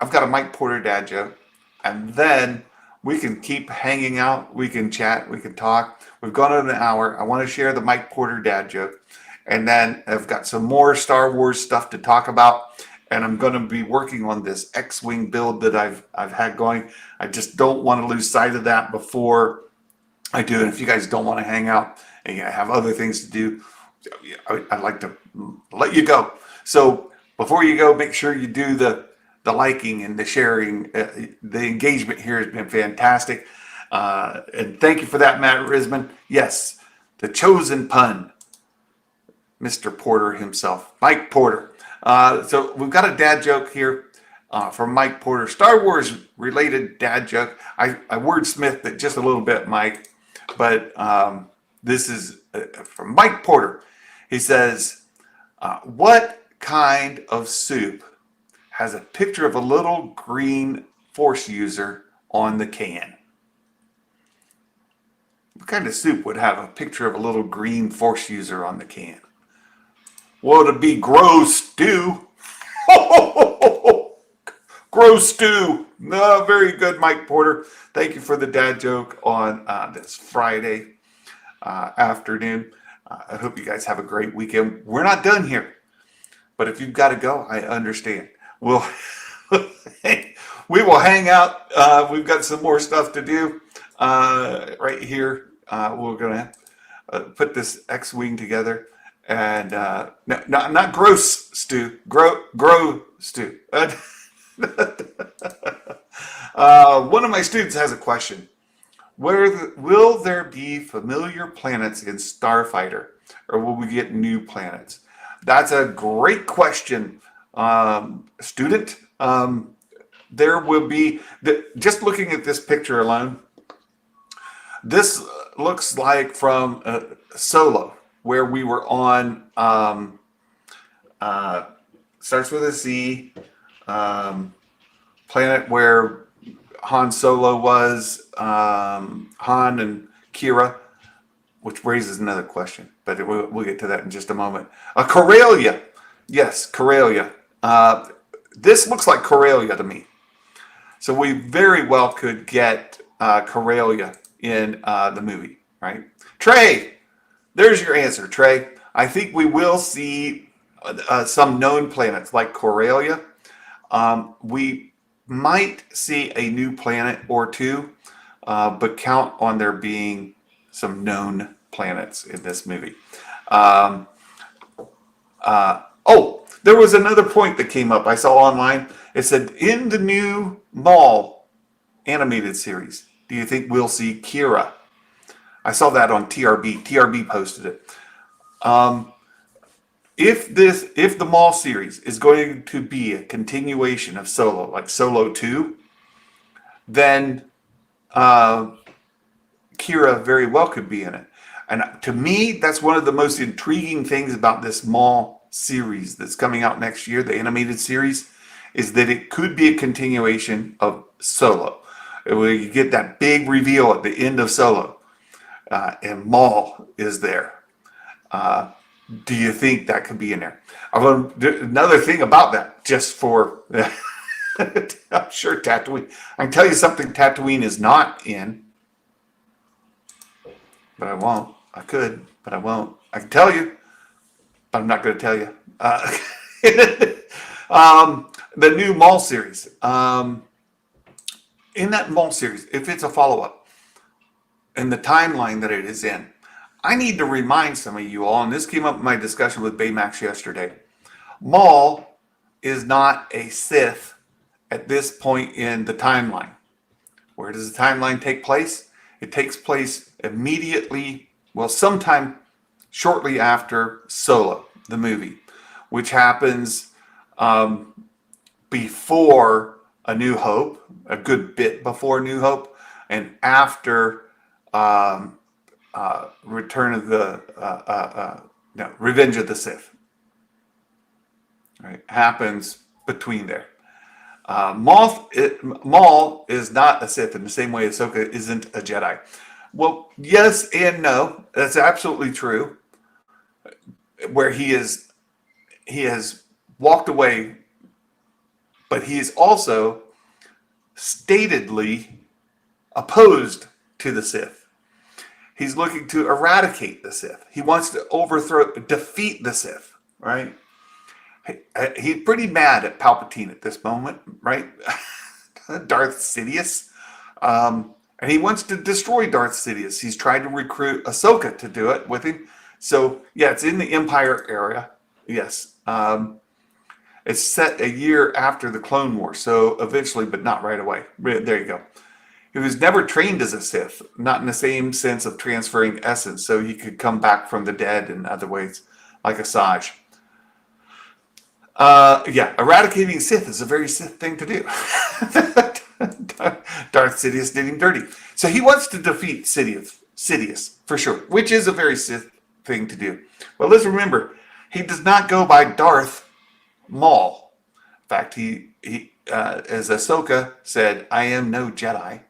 I've got a Mike Porter dad joke, and then we can keep hanging out. We can chat. We can talk. We've gone on an hour. I want to share the Mike Porter dad joke, and then I've got some more Star Wars stuff to talk about. And I'm going to be working on this Xwing build that I've had going. I just don't want to lose sight of that before I do. And if you guys don't want to hang out and you have other things to do, I'd like to let you go. So before you go, make sure you do the liking and the sharing. The engagement here has been fantastic. And thank you for that, Matt Risman. Yes, the chosen pun, Mr. Porter himself, Mike Porter. So we've got a dad joke here from Mike Porter, Star Wars related dad joke. I wordsmithed it just a little bit, Mike, but this is from Mike Porter. He says, what kind of soup has a picture of a little green Force user on the can? What kind of soup would have a picture of a little green Force user on the can? Well, it'd be gross stew. Gross stew. No, very good, Mike Porter. Thank you for the dad joke on this Friday afternoon. I hope you guys have a great weekend. We're not done here, but if you've got to go, I understand. We will hang out. We've got some more stuff to do right here. We're gonna put this Xwing together. And not gross stew, grow stew. One of my students has a question. Will there be familiar planets in Starfighter, or will we get new planets? That's a great question, student. There will be, just looking at this picture alone, this looks like from Solo, where we were on, starts with a C, planet where Han Solo was, Han and Kira, which raises another question, but we'll get to that in just a moment. Corellia, yes, Corellia. This looks like Corellia to me. So we very well could get Corellia in the movie, right? Trey! There's your answer, Trey. I think we will see some known planets like Corellia. We might see a new planet or two, but count on there being some known planets in this movie. Oh, there was another point that came up I saw online. It said, in the new Maul animated series, do you think we'll see Kira? I saw that on TRB. TRB posted it. If the Maul series is going to be a continuation of Solo, like Solo 2, then Kira very well could be in it. And to me, that's one of the most intriguing things about this Maul series that's coming out next year, the animated series, is that it could be a continuation of Solo. We get that big reveal at the end of Solo. And Maul is there. Do you think that could be in there? Another thing about that, just for I'm sure Tatooine. I can tell you something Tatooine is not in, but I won't. I could, but I won't. I can tell you, but I'm not going to tell you. The new Maul series. In that Maul series, if it's a follow-up, in the timeline that it is in, I need to remind some of you all, and this came up in my discussion with Baymax yesterday. Maul is not a Sith at this point in the timeline. Where does the timeline take place? It takes place immediately, well, sometime shortly after Solo, the movie, which happens before A New Hope, a good bit before New Hope, and after Return of the Revenge of the Sith. Right, happens between there. Maul is not a Sith in the same way Ahsoka isn't a Jedi. Well, yes and no. That's absolutely true. Where he has walked away, but he is also statedly opposed to the Sith. He's looking to eradicate the Sith. He wants to defeat the Sith, right? He's pretty mad at Palpatine at this moment, right? Darth Sidious. And he wants to destroy Darth Sidious. He's tried to recruit Ahsoka to do it with him. So, yeah, it's in the Empire era. Yes. It's set a year after the Clone Wars. So, eventually, but not right away. There you go. He was never trained as a Sith, not in the same sense of transferring essence. So, he could come back from the dead in other ways, like Asajj. Eradicating Sith is a very Sith thing to do. Darth Sidious did him dirty. So he wants to defeat Sidious, for sure, which is a very Sith thing to do. Well, let's remember, he does not go by Darth Maul. In fact, he as Ahsoka said, I am no Jedi.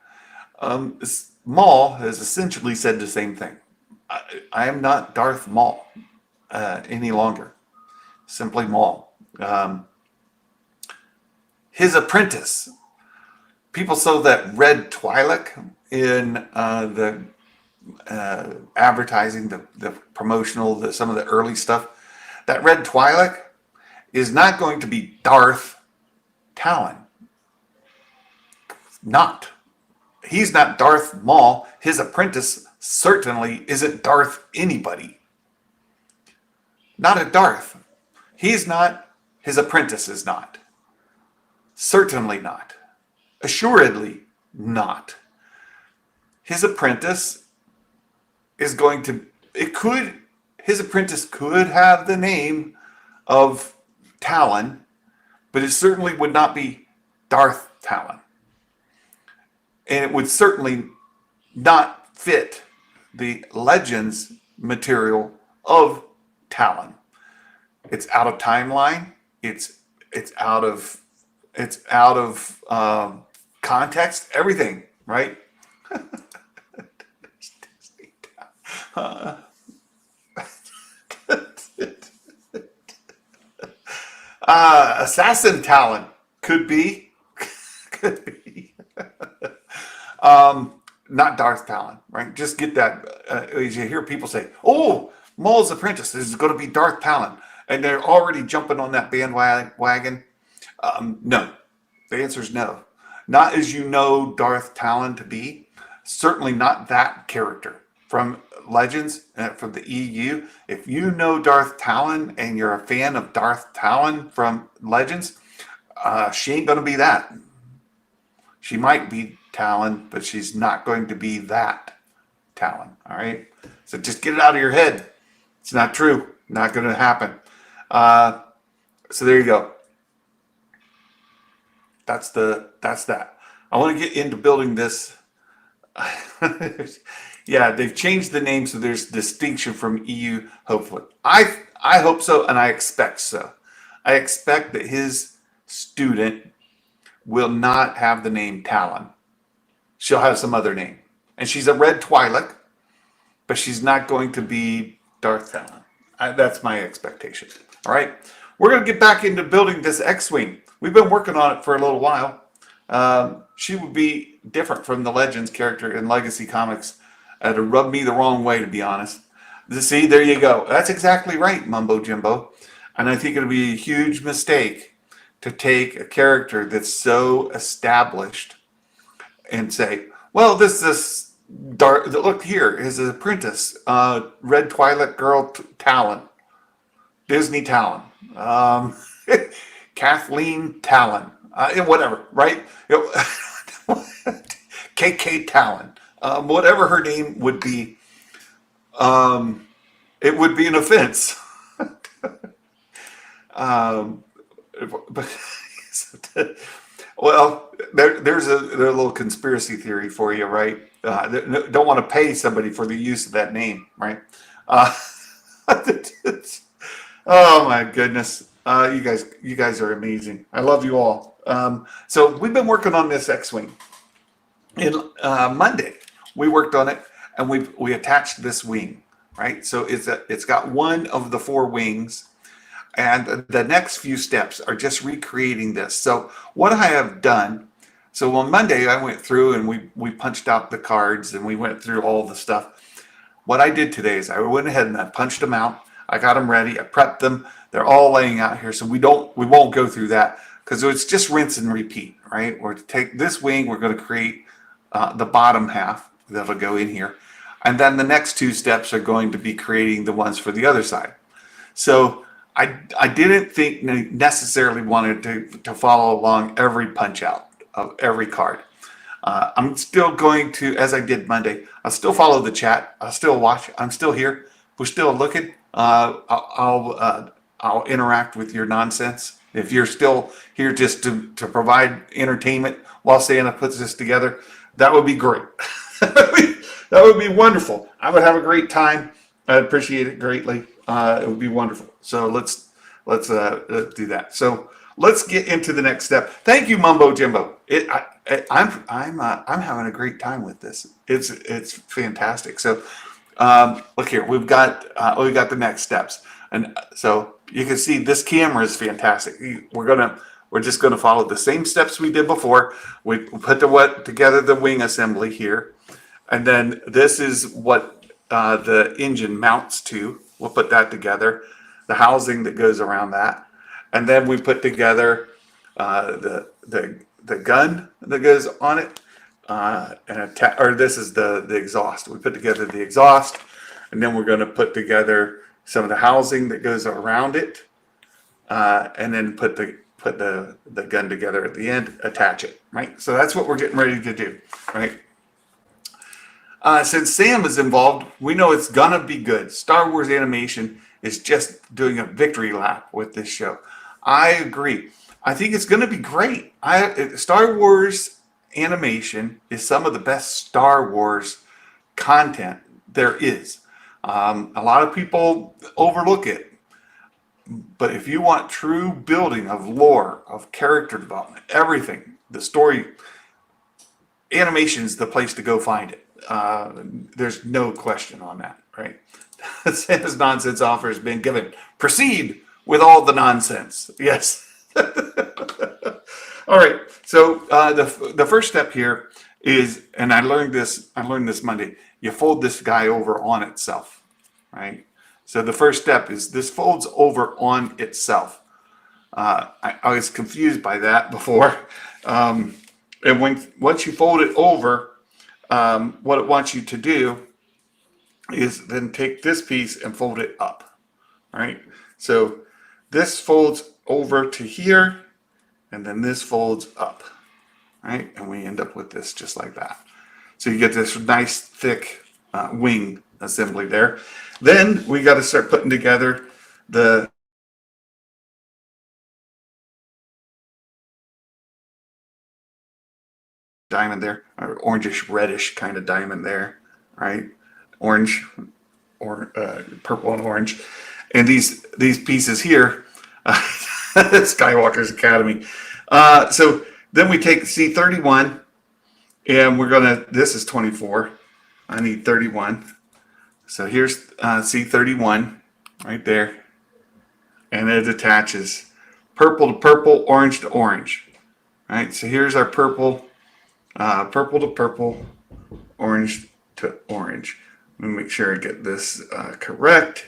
Maul has essentially said the same thing. I am not Darth Maul any longer. Simply Maul. His apprentice. People saw that red Twi'lek in the advertising, the promotional, some of the early stuff. That red Twi'lek is not going to be Darth Talon. Not. He's not Darth Maul. His apprentice certainly isn't Darth anybody. Not a Darth. He's not. His apprentice is not. Certainly not. Assuredly not. His apprentice is going to, his apprentice could have the name of Talon, but it certainly would not be Darth Talon. And it would certainly not fit the Legends material of Talon. It's out of timeline. It's out of context. Everything, right? Assassin Talon could be, not Darth Talon, right? Just get that. As you hear people say, "Oh, Maul's apprentice is going to be Darth Talon," and they're already jumping on that bandwagon. No, the answer is no. Not as you know Darth Talon to be. Certainly not that character from Legends, from the EU. If you know Darth Talon and you're a fan of Darth Talon from Legends, she ain't going to be that. She might be Talon, but she's not going to be that Talon. All right? So just get it out of your head. It's not true. Not going to happen. So there you go. That's that. I want to get into building this. Yeah, they've changed the name so there's distinction from EU, hopefully. I hope so, and I expect so. I expect that his student will not have the name Talon. She'll have some other name. And she's a red Twi'lek, but she's not going to be Darth Talon. That's my expectation. All right. we're going to get back into building this Xwing. We've been working on it for a little while. She would be different from the Legends character in Legacy Comics. It rubbed me the wrong way, to be honest. See, there you go. That's exactly right, Mumbo Jimbo. And I think it'll be a huge mistake to take a character that's so established and say, well, this dark, look here, his apprentice, Red Twilight Girl Talon, Disney Talon, Kathleen Talon, whatever, right? KK Talon, whatever her name would be, it would be an offense. But well, there's a little conspiracy theory for you, right? Don't want to pay somebody for the use of that name, right? Oh my goodness, you guys are amazing. I love you all. So we've been working on this Xwing. In Monday, we worked on it, and we attached this wing, right? So it's got one of the 4 wings. And the next few steps are just recreating this. So what I have done, so on Monday I went through and we punched out the cards and we went through all the stuff. What I did today is I went ahead and I punched them out. I got them ready. I prepped them. They're all laying out here. So we won't go through that because it's just rinse and repeat, right? We're to take this wing. We're going to create the bottom half that'll go in here. And then the next 2 steps are going to be creating the ones for the other side. So I didn't think necessarily wanted to follow along every punch out of every card. I'm still going to, as I did Monday, I'll still follow the chat. I'll still watch. I'm still here. We're still looking. I'll interact with your nonsense. If you're still here just to provide entertainment while Santa puts this together, that would be great. That would be wonderful. I would have a great time. I'd appreciate it greatly. It would be wonderful. So let's do that. So let's get into the next step. Thank you, Mumbo Jimbo. I'm having a great time with this. It's fantastic. So look here, we've got the next steps, and so you can see this camera is fantastic. We're just gonna follow the same steps we did before. We put together the wing assembly here, and then this is what the engine mounts to. We'll put that together, the housing that goes around that, and then we put together the gun that goes on it, or this is the exhaust. We put together the exhaust, and then we're going to put together some of the housing that goes around it, and then put the gun together at the end, attach it. Right. So that's what we're getting ready to do. Right. Since Sam is involved, we know it's gonna be good. Star Wars Animation is just doing a victory lap with this show. I agree. I think it's gonna be great. Star Wars Animation is some of the best Star Wars content there is. A lot of people overlook it, but if you want true building of lore, of character development, everything, the story, animation is the place to go find it. There's no question on that, right? Santa's nonsense offer has been given. Proceed with all the nonsense. Yes. All right. So the first step here is, and I learned this Monday. You fold this guy over on itself, right? So the first step is this folds over on itself. I was confused by that before, and once you fold it over. What it wants you to do is then take this piece and fold it up, right? So this folds over to here, and then this folds up, right? And we end up with this just like that. So you get this nice thick wing assembly there. Then we got to start putting together the diamond there, or orangish reddish kind of diamond there, right? Orange, or purple and orange, and these pieces here, Skywalker's Academy. So then we take C31, and we're gonna. This is 24. I need 31. So here's C31 right there, and it attaches purple to purple, orange to orange. All right, so here's our purple, purple to purple, orange to orange. Let me make sure I get this correct,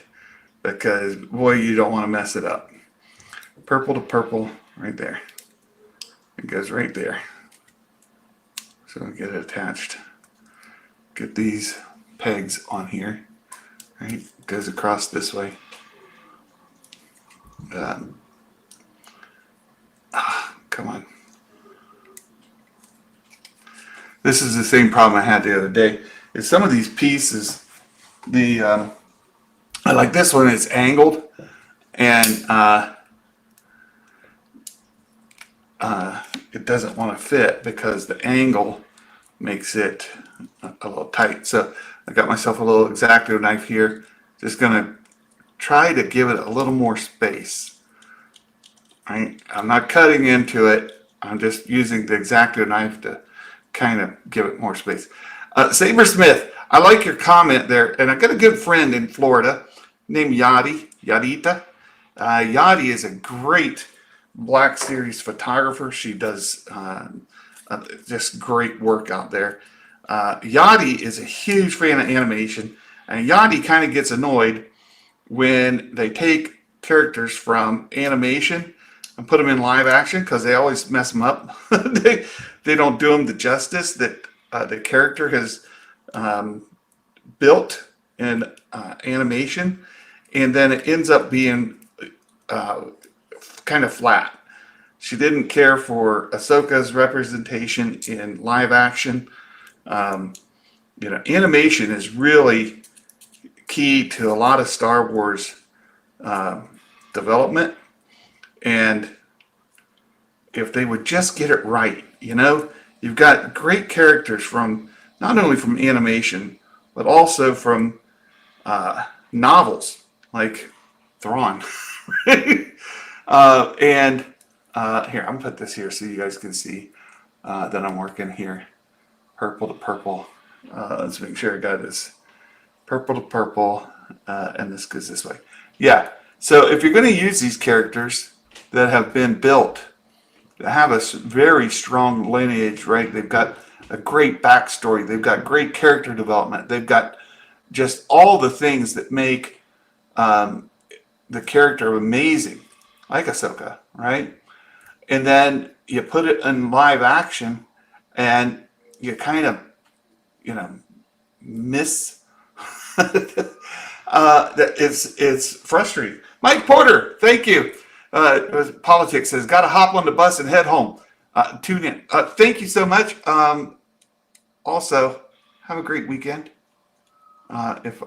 because boy, you don't want to mess it up. Purple to purple, right there. It goes right there. So we get it attached. Get these pegs on here. Right, it goes across this way. Come on. This is the same problem I had the other day. Is some of these pieces, I like this one, it's angled, and it doesn't want to fit because the angle makes it a little tight. So I got myself a little X-Acto knife here. Just gonna try to give it a little more space. Right? I'm not cutting into it. I'm just using the X-Acto knife to kind of give it more space. Saber Smith, I like your comment there, and I got a good friend in Florida named Yadita. Yadi is a great Black Series photographer. She does just great work out there. Yadi is a huge fan of animation, and Yadi kind of gets annoyed when they take characters from animation and put them in live action, because they always mess them up. they don't do them the justice that the character has built in animation, and then it ends up being kind of flat. She didn't care for Ahsoka's representation in live action. Animation is really key to a lot of Star Wars development, and if they would just get it right, you've got great characters from not only from animation but also from novels like Thrawn. And here, I'm gonna put this here so you guys can see that I'm working here. Purple to purple. Let's make sure I got this purple to purple, and this goes this way. Yeah. So if you're going to use these characters that have been built, that have a very strong lineage, right? They've got a great backstory. They've got great character development. They've got just all the things that make the character amazing, like Ahsoka, right? And then you put it in live action, and you kind of, miss. It's frustrating. Mike Porter, thank you. Politics says, got to hop on the bus and head home. Tune in. Thank you so much. Also, have a great weekend. If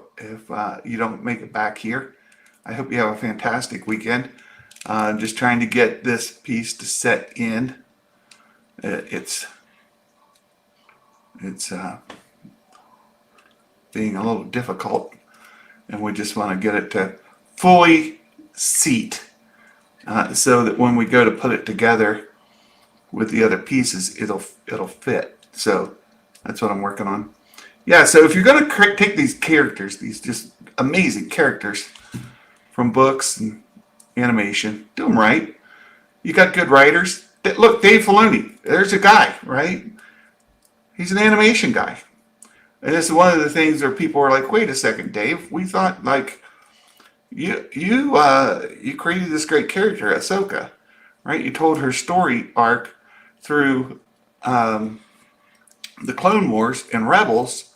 you don't make it back here, I hope you have a fantastic weekend. Just trying to get this piece to set in. It's being a little difficult, and we just want to get it to fully seat, so that when we go to put it together with the other pieces, it'll fit. So that's what I'm working on. Yeah, so if you're going to take these characters, these just amazing characters from books and animation, do them right. You got good writers. Look, Dave Filoni, there's a guy, right? He's an animation guy. And this is one of the things where people are like, wait a second, Dave, we thought like you created this great character, Ahsoka, right? You told her story arc through the Clone Wars and Rebels,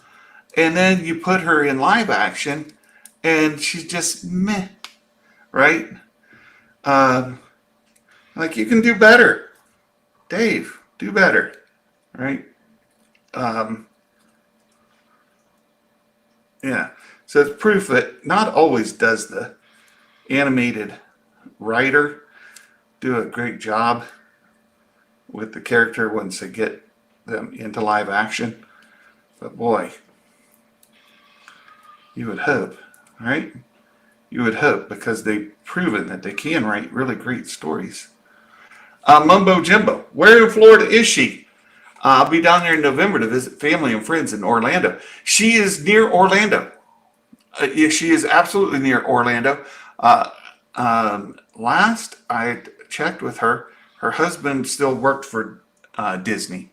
and then you put her in live action, and she's just meh, right? Like, you can do better, Dave. Do better, right? Yeah. So it's proof that not always does the animated writer do a great job with the character once they get them into live action. But boy, you would hope, right? You would hope, because they've proven that they can write really great stories. Mumbo Jimbo, where in Florida is she? I'll be down there in November to visit family and friends in Orlando. She is near Orlando. Yeah, she is absolutely near Orlando. last I checked with her, her husband still worked for Disney.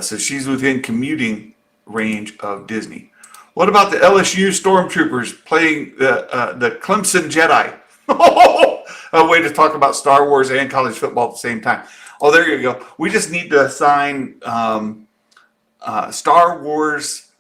So she's within commuting range of Disney. What about the LSU Stormtroopers playing the Clemson Jedi? A way to talk about Star Wars and college football at the same time. Oh, there you go. We just need to assign Star Wars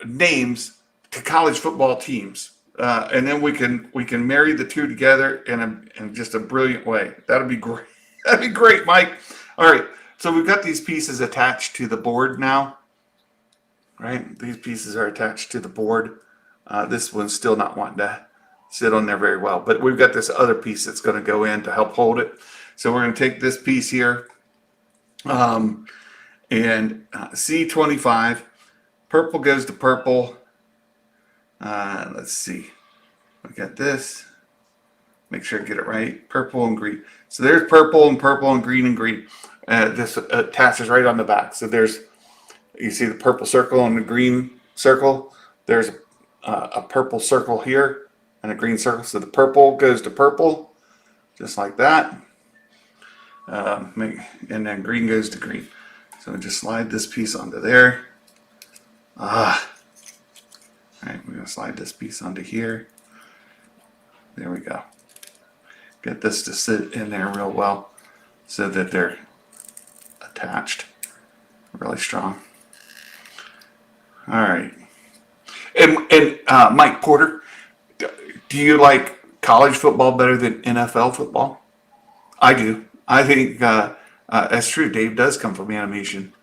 names to college football teams, and then we can marry the two together in just a brilliant way. That'd be great. That'd be great, Mike. All right, so we've got these pieces attached to the board now. Right, these pieces are attached to the board. This one's still not wanting to sit on there very well, but we've got this other piece that's going to go in to help hold it. So we're going to take this piece here, and C25. Purple goes to purple. Let's see. We got this. Make sure I get it right. Purple and green. So there's purple and green and green. This attaches right on the back. So you see the purple circle and the green circle. There's a purple circle here and a green circle. So the purple goes to purple, just like that. And then green goes to green. So just slide this piece onto there. All right, we're going to slide this piece onto here. There we go. Get this to sit in there real well so that they're attached really strong. All right. And Mike Porter, do you like college football better than NFL football? I do. I think that's true. Dave does come from animation.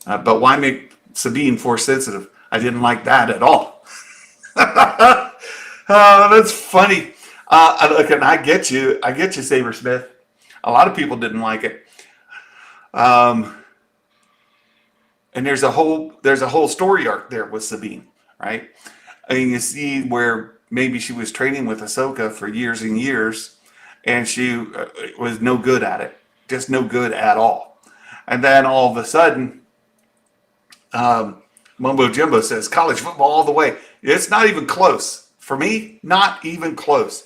But why make Sabine force sensitive? I didn't like that at all. That's funny. Look, and I get you, Saber Smith. A lot of people didn't like it. And there's a whole story arc there with Sabine, right? I mean, you see where maybe she was training with Ahsoka for years and years, and she was no good at it, just no good at all. And then all of a sudden, Mumbo Jimbo says college football all the way. It's not even close. For me, not even close.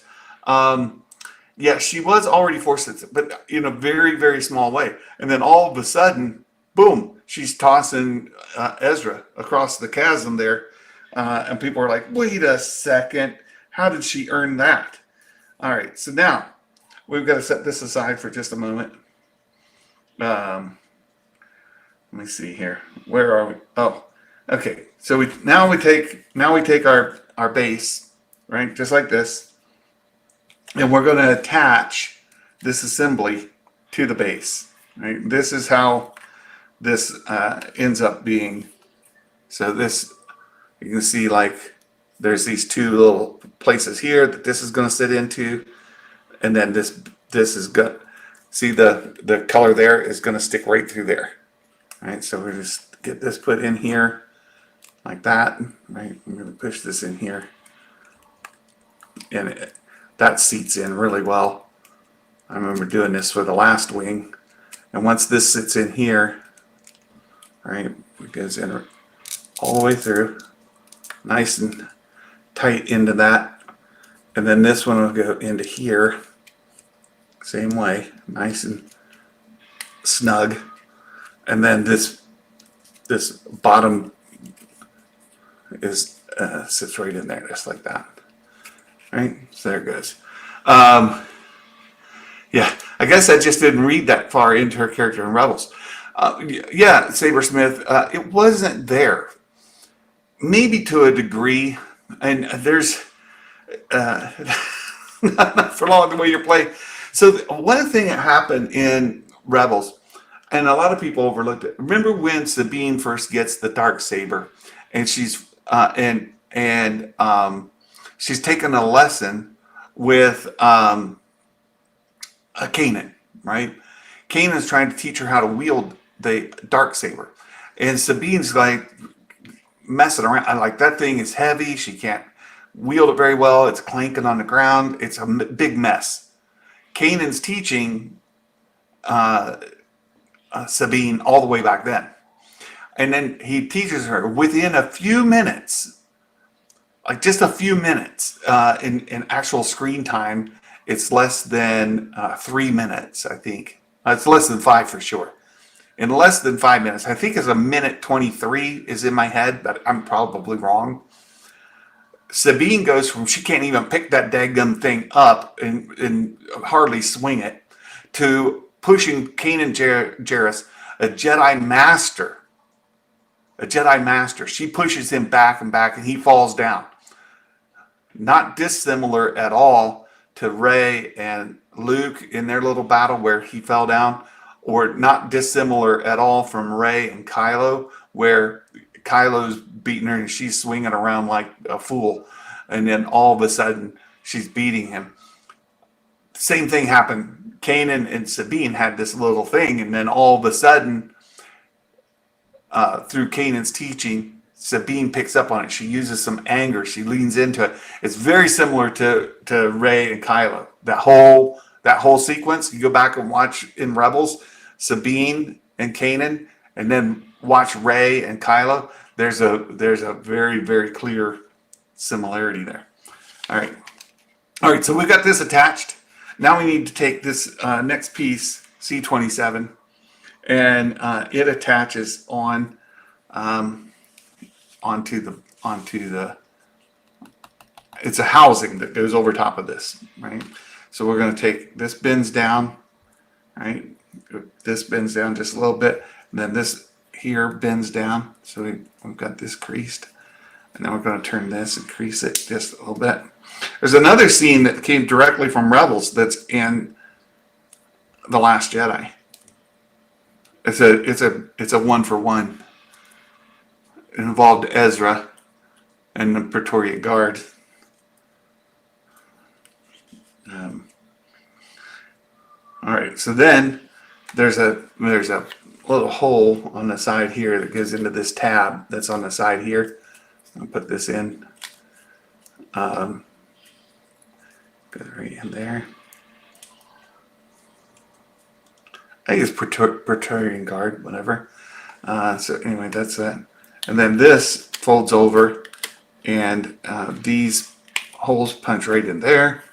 Yeah, she was already forced it, but in a very, very small way. And then all of a sudden, boom, she's tossing Ezra across the chasm there. And people are like, wait a second. How did she earn that? All right, so now we've got to set this aside for just a moment. Let me see here. Where are we? Oh, okay. So we take our base, right? Just like this. And we're going to attach this assembly to the base, right? This is how this ends up being. So this, you can see like there's these two little places here that this is going to sit into. And then this is good. See the color there is going to stick right through there. All right, so we just get this put in here like that. Right, I'm going to push this in here, and that seats in really well. I remember doing this for the last wing, and once this sits in here, all right, it goes in all the way through, nice and tight into that, and then this one will go into here, same way, nice and snug. And then this bottom is sits right in there, just like that. Right, so there it goes. Yeah, I guess I just didn't read that far into her character in Rebels. Yeah, Sabersmith, it wasn't there. Maybe to a degree, and there's not for long the way you're playing. So one thing that happened in Rebels, and a lot of people overlooked it. Remember when Sabine first gets the dark saber, and she's she's taken a lesson with Kanan, right? Kanan's trying to teach her how to wield the dark saber, and Sabine's like messing around. Like, that thing is heavy. She can't wield it very well. It's clanking on the ground. It's a big mess. Kanan's teaching Sabine all the way back then. And then he teaches her within a few minutes, like just a few minutes in actual screen time. It's less than 3 minutes, I think. It's less than 5 for sure. In less than 5 minutes, I think it's a minute 23 is in my head, but I'm probably wrong. Sabine goes from she can't even pick that daggum thing up and hardly swing it to pushing Kanan Jarrus, a Jedi Master. A Jedi Master. She pushes him back and back, and he falls down. Not dissimilar at all to Rey and Luke in their little battle where he fell down, or not dissimilar at all from Rey and Kylo, where Kylo's beating her and she's swinging around like a fool, and then all of a sudden she's beating him. Same thing happened. Kanan and Sabine had this little thing, and then all of a sudden, through Kanan's teaching, Sabine picks up on it. She uses some anger. She leans into it. It's very similar to Rey and Kylo. That whole sequence. You go back and watch in Rebels, Sabine and Kanan, and then watch Rey and Kylo. There's a very, very clear similarity there. All right. So we got this attached. Now we need to take this next piece, C-27, and it attaches on. Onto the it's a housing that goes over top of this, right? So we're going to take this bends down, right? This bends down just a little bit, and then this here bends down. So we've got this creased, and then we're going to turn this and crease it just a little bit. There's another scene that came directly from Rebels that's in The Last Jedi. It's a one-for-one. It involved Ezra and the Praetorian Guard. All right, so then there's a little hole on the side here that goes into this tab that's on the side here. I'll put this in. Goes right in there. I think it's Praetorian Guard, whatever. So anyway, that's that. And then this folds over, and these holes punch right in there.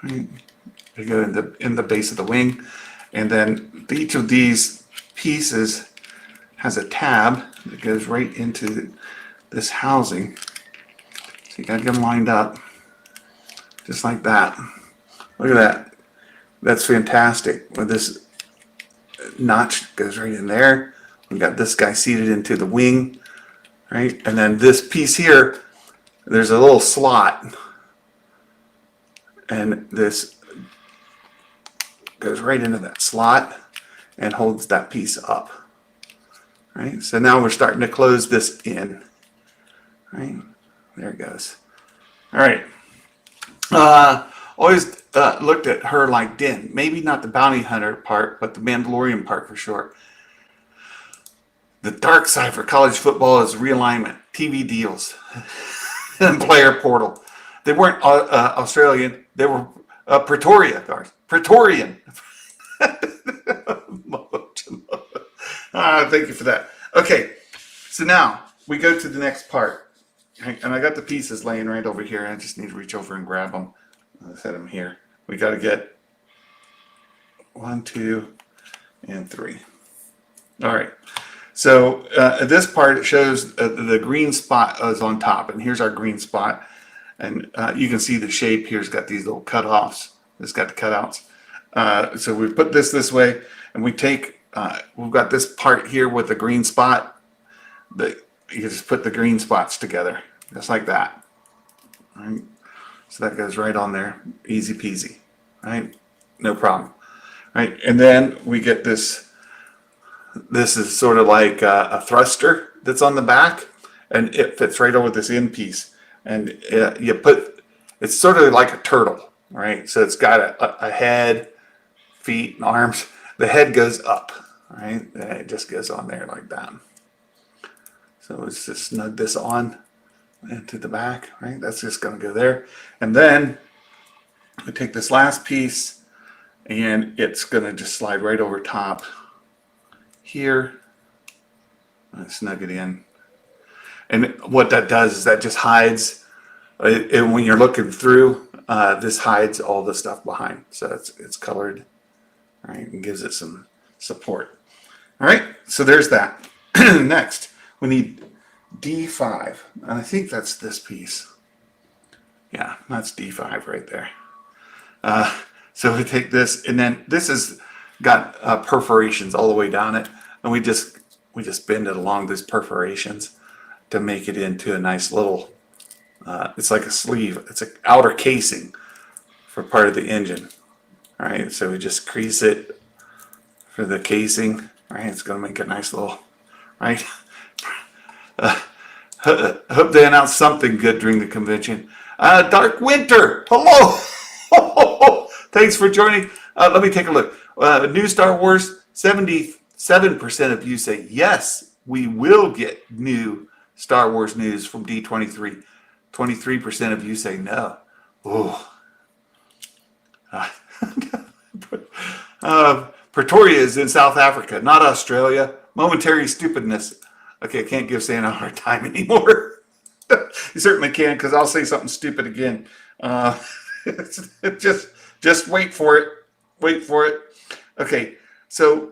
Right. They go in the base of the wing, and then each of these pieces has a tab that goes right into this housing. So you gotta get them lined up, just like that. Look at that. That's fantastic. With this notch goes right in there. We've got this guy seated into the wing, right? And then this piece here, there's a little slot, and this goes right into that slot and holds that piece up, right? So now we're starting to close this in, right? There it goes. All right. Always looked at her like Din. Maybe not the bounty hunter part, but the Mandalorian part for sure. The dark side for college football is realignment, TV deals, and player portal. They weren't Australian. They were Praetorian. Thank you for that. Okay, so now we go to the next part. And I got the pieces laying right over here. I just need to reach over and grab them. I'll set them here. We got to get 1, 2, and 3. All right. So this part, it shows the green spot is on top, and here's our green spot, and you can see the shape here's got these little cutoffs. It's got the cutouts. So we put this way, and we take we've got this part here with the green spot. That you just put the green spots together, just like that. All right. So that goes right on there, easy peasy. Right, no problem. Right, and then we get this. This is sort of like a thruster that's on the back, and it fits right over this end piece. And it's sort of like a turtle, right? So it's got a head, feet, and arms. The head goes up, right? And it just goes on there like that. So let's just snug this on into the back, right? That's just going to go there. And then we take this last piece, and it's going to just slide right over top here. Snug it in. And what that does is that just hides, and when you're looking through, this hides all the stuff behind. So it's colored, right, and gives it some support. All right, so there's that. Next, we need D5, and I think that's this piece. Yeah, that's D5 right there. So we take this, and then this has got perforations all the way down it, and we just bend it along these perforations to make it into a nice little. It's like a sleeve. It's an outer casing for part of the engine. All right, so we just crease it for the casing. All right, it's going to make a nice little. Right. Hope they announced something good during the convention. Dark Winter, hello. Thanks for joining. Let me take a look. New Star Wars, 77% of you say yes, we will get new Star Wars news from D23. 23% of you say no. Oh. Pretoria is in South Africa, not Australia. Momentary stupidness. Okay, I can't give Santa a hard time anymore. You certainly can, because I'll say something stupid again. Just wait for it. Wait for it. Okay, so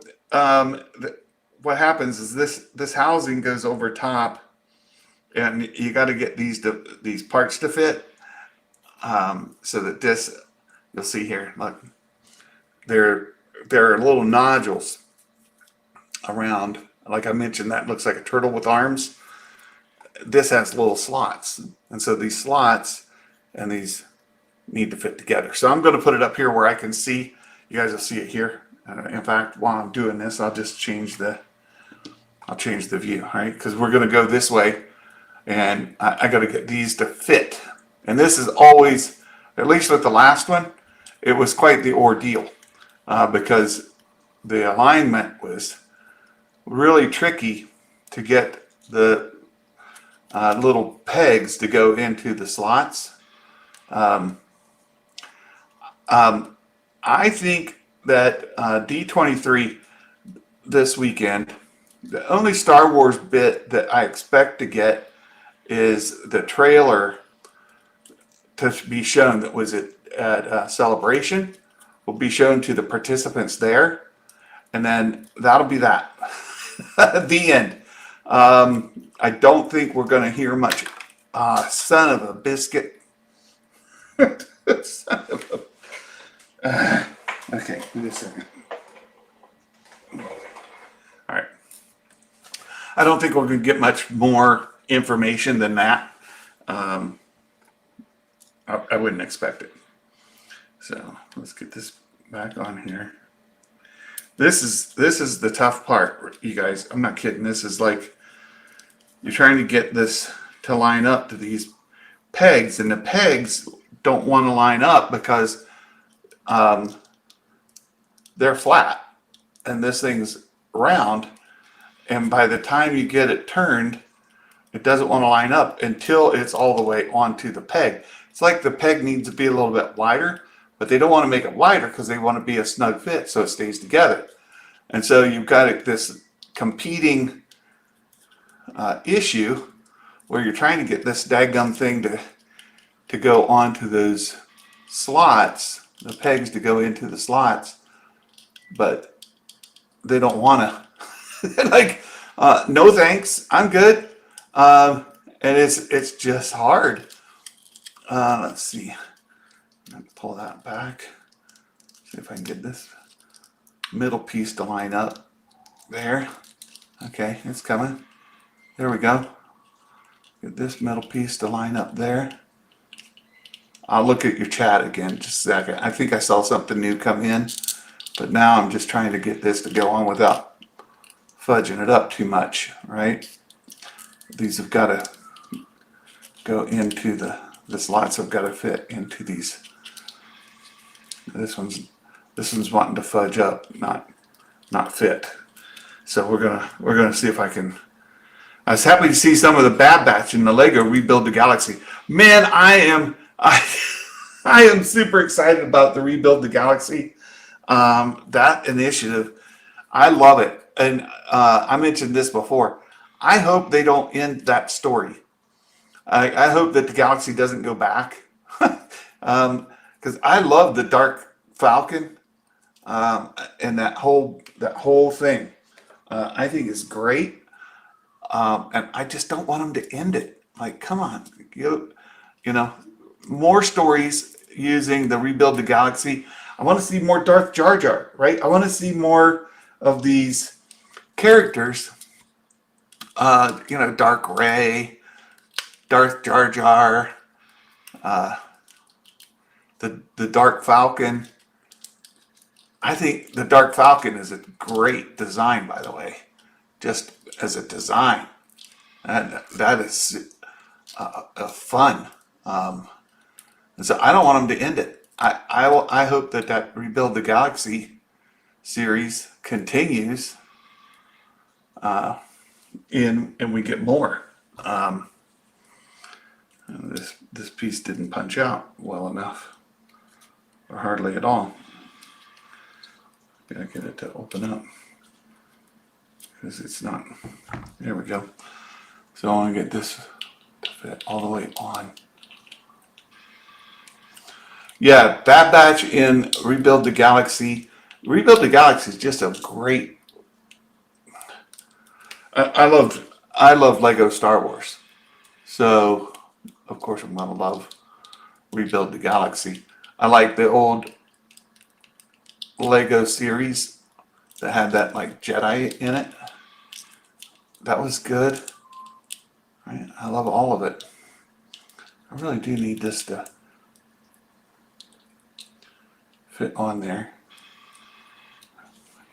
what happens is this housing goes over top, and you got to get these parts to fit. So that this, you'll see here, look, there are little nodules around. Like I mentioned, that looks like a turtle with arms. This has little slots, and so these slots and these need to fit together. So I'm going to put it up here where I can see. You guys will see it here. In fact, while I'm doing this, I'll just change the view, right? Because we're going to go this way, and I got to get these to fit. And this is always, at least with the last one, it was quite the ordeal because the alignment was really tricky to get the little pegs to go into the slots. I think that D23 this weekend, the only Star Wars bit that I expect to get is the trailer to be shown that was at Celebration will be shown to the participants there, and then that'll be that. The end. I don't think we're going to hear much. Son of a biscuit. Son of a... okay, give me a second. All right. I don't think we're going to get much more information than that. I wouldn't expect it. So let's get this back on here. This is the tough part, you guys. I'm not kidding. This is like you're trying to get this to line up to these pegs, and the pegs don't want to line up because they're flat, and this thing's round. And by the time you get it turned, it doesn't want to line up until it's all the way onto the peg. It's like the peg needs to be a little bit wider, but they don't want to make it wider because they want to be a snug fit so it stays together. And so you've got this competing issue where you're trying to get this daggum thing to go onto those slots, the pegs to go into the slots, but they don't want to. They're like, no thanks, I'm good. And it's just hard. Let's see. Pull that back. See if I can get this middle piece to line up. There. Okay, it's coming. There we go. Get this middle piece to line up there. I'll look at your chat again just a second. I think I saw something new come in, but now I'm just trying to get this to go on without fudging it up too much, right? These have got to go into the slots have got to fit into these. This one's wanting to fudge up, not fit. So we're gonna see if I can. I was happy to see some of the Bad Batch in the Lego Rebuild the Galaxy. Man, I am super excited about the Rebuild the Galaxy. That initiative, I love it. And I mentioned this before. I hope they don't end that story. I hope that the Galaxy doesn't go back. Because I love the Dark Falcon, and that whole thing. I think is great. And I just don't want them to end it. Like, come on, you know, more stories using the Rebuild the Galaxy. I want to see more Darth Jar Jar, right? I want to see more of these characters. Dark Ray, Darth Jar Jar, the Dark Falcon. I think the Dark Falcon is a great design, by the way, just as a design. And that is fun. So I don't want them to end it. I hope that Rebuild the Galaxy series continues, and we get more. This piece didn't punch out well enough, or hardly at all. Gotta get it to open up because it's not. There we go. So I want to get this to fit all the way on. Yeah, Bad Batch in Rebuild the Galaxy. Rebuild the Galaxy is just a great. I love Lego Star Wars, so of course I'm gonna love Rebuild the Galaxy. I like the old Lego series that had that like Jedi in it. That was good. Right? I love all of it. I really do need this to fit on there.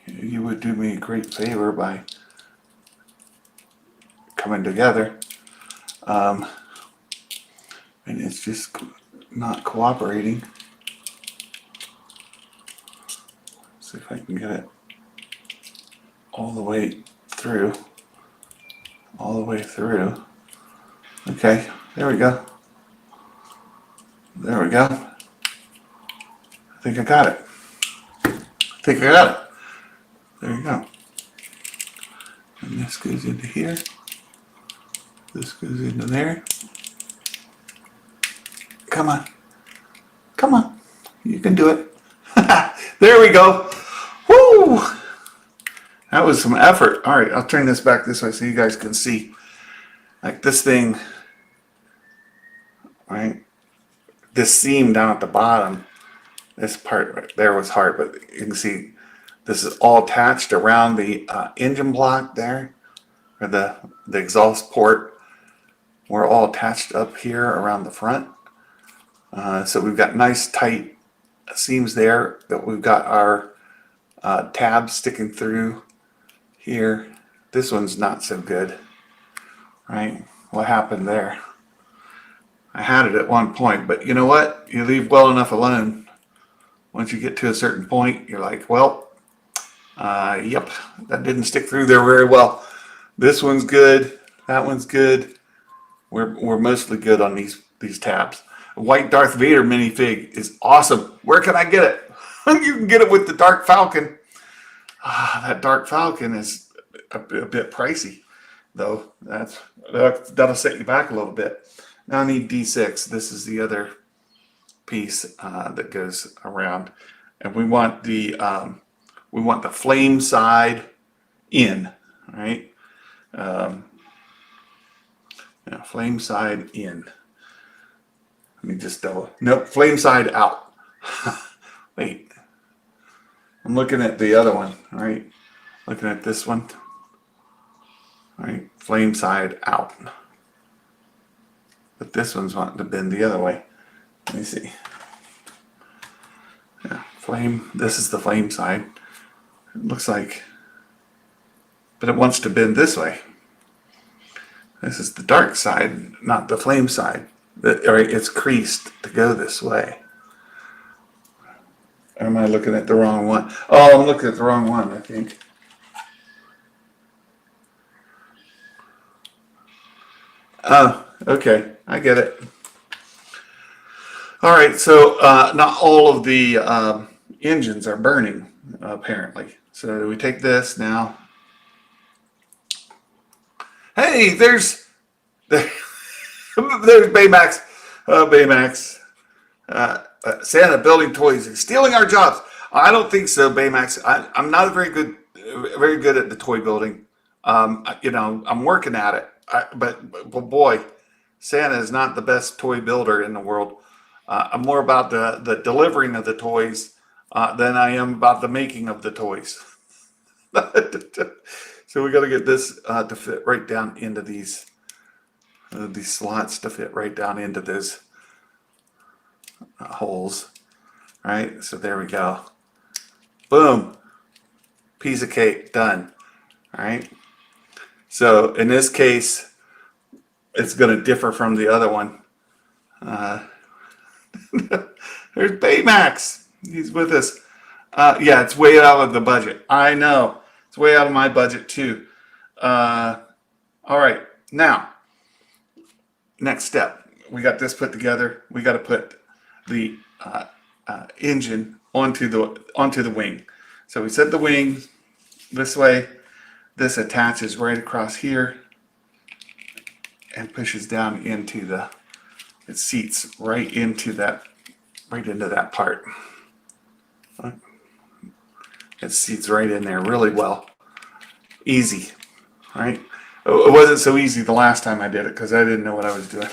You would do me a great favor by coming together. And it's just not cooperating. See if I can get it all the way through. All the way through. Okay, there we go. There we go. I think I got it. There you go. And this goes into here. This goes into there. Come on. Come on. You can do it. There we go. Woo! That was some effort. All right, I'll turn this back this way so you guys can see. Like this thing, right? This seam down at the bottom, this part right there was hard, but you can see this is all attached around the engine block there, or the exhaust port. We're all attached up here around the front. So we've got nice tight seams there that we've got our tabs sticking through here. This one's not so good, right? What happened there? I had it at one point, but you know what? You leave well enough alone. Once you get to a certain point, you're like, well, yep, that didn't stick through there very well. This one's good. That one's good. We're mostly good on these tabs. A white Darth Vader minifig is awesome. Where can I get it? You can get it with the Dark Falcon. That Dark Falcon is a bit pricey, though. That'll set you back a little bit. Now I need D6. This is the other piece that goes around, and we want the flame side in, right? Flame side in. Let me just double. Nope, flame side out. Wait, I'm looking at the other one, right? Looking at this one, right? Flame side out. But this one's wanting to bend the other way. Let me see. Yeah, flame. This is the flame side. It looks like, but it wants to bend this way. This is the dark side, not the flame side. It's creased to go this way. Or am I looking at the wrong one? Oh, I'm looking at the wrong one, I think. Oh, okay. I get it. All right, so not all of the engines are burning, apparently. So we take this now, Hey, there's Baymax. Baymax. Santa building toys and stealing our jobs. I don't think so, Baymax. I'm not very good at the toy building. I'm working at it. But boy, Santa is not the best toy builder in the world. I'm more about the delivering of the toys than I am about the making of the toys. So we got to get this to fit right down into these slots to fit right down into those holes. Right, so there we go. Boom. Piece of cake, done. All right. So in this case, it's going to differ from the other one. There's Baymax. He's with us. Yeah, it's way out of the budget. I know. It's way out of my budget too. All right. Now, next step. We got this put together. We got to put the engine onto the wing. So we set the wing this way. This attaches right across here and pushes down into it seats right into that part. It seats right in there really well. Easy, right? It wasn't so easy the last time I did it because I didn't know what I was doing.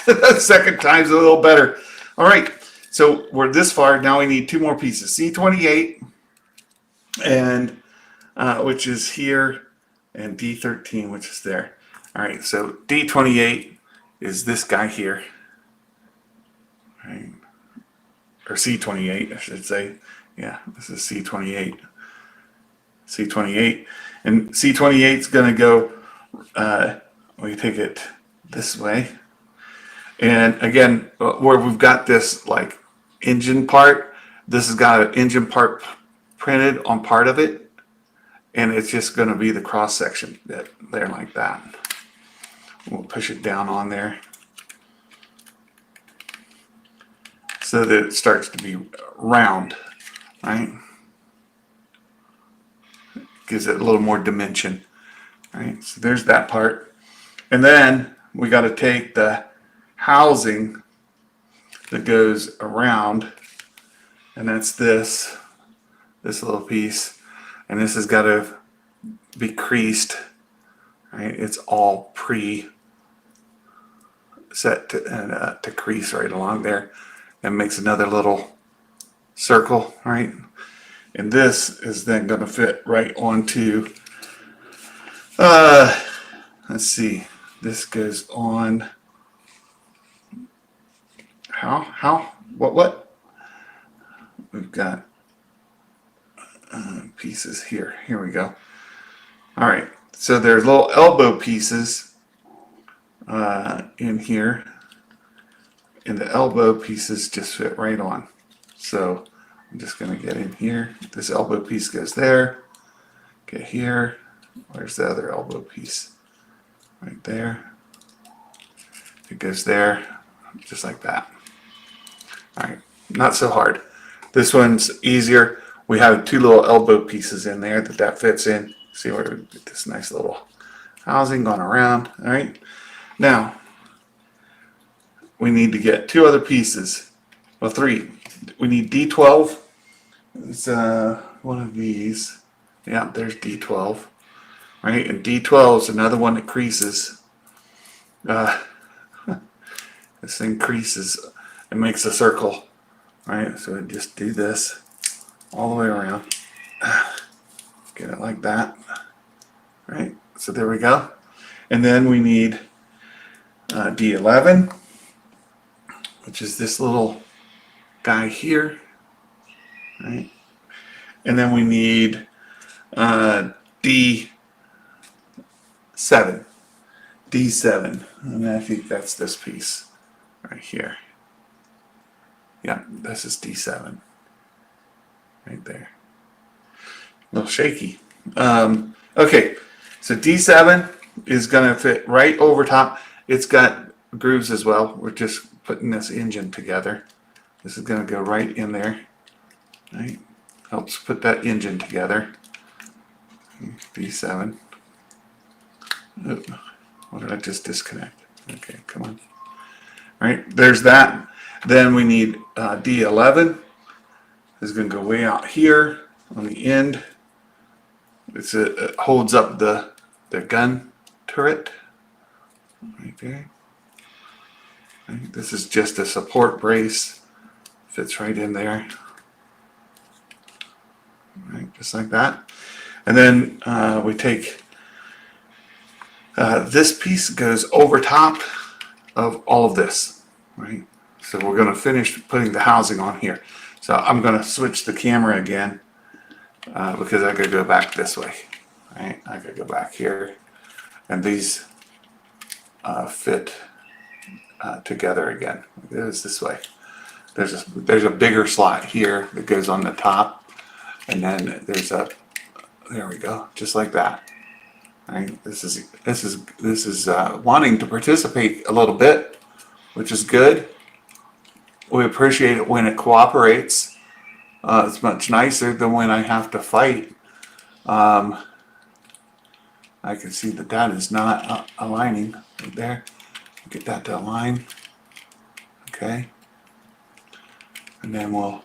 The second time's a little better. All right, so we're this far. Now we need two more pieces. C28, and which is here, and D13, which is there. All right, so D28 is this guy here, right? Or C28, I should say. Yeah, this is C28. C28, and C28 is going to go. We take it this way, and again, where we've got this like engine part, this has got an engine part printed on part of it, and it's just going to be the cross section there like that. We'll push it down on there so that it starts to be round, right? Gives it a little more dimension, right? So there's that part. And then we got to take the housing that goes around, and that's this little piece, and this has got to be creased, right? It's all set to crease right along there, and makes another little circle, right? And this is then going to fit right onto, let's see, this goes on, what? We've got pieces here. Here we go. All right, so there's little elbow pieces in here, and the elbow pieces just fit right on. So I'm just going to get in here. This elbow piece goes there. Get here. Where's the other elbow piece? Right there. It goes there, just like that. All right, not so hard. This one's easier. We have two little elbow pieces in there that fits in. See where we get this nice little housing going around. All right. Now, we need to get two other pieces. Well, three. We need D12. It's one of these. Yeah, there's D12. Right, and D12 is another one that creases. This thing creases and makes a circle. Right, so we just do this all the way around. Get it like that. Right, so there we go. And then we need D11, which is this little guy here. Right, and then we need D7. D7, and I think that's this piece right here. Yeah, this is D7 right there. A little shaky. Okay, so D7 is going to fit right over top. It's got grooves as well. We're just putting this engine together. This is going to go right in there. Right, helps put that engine together. D7. What did I just disconnect? Okay, come on. All right, there's that. Then we need D11. This is going to go way out here on the end. It holds up the gun turret right there. Right, this is just a support brace. Fits right in there. Right, just like that. And then we take this piece goes over top of all of this, right? So we're going to finish putting the housing on here. So I'm going to switch the camera again because I could go back this way, right? I could go back here, and these fit together again. It is this way. There's a bigger slot here that goes on the top, and then there we go, just like that. Right? This is wanting to participate a little bit, which is good. We appreciate it when it cooperates. It's much nicer than when I have to fight. I can see that is not aligning right there. Get that to align. Okay. And then we'll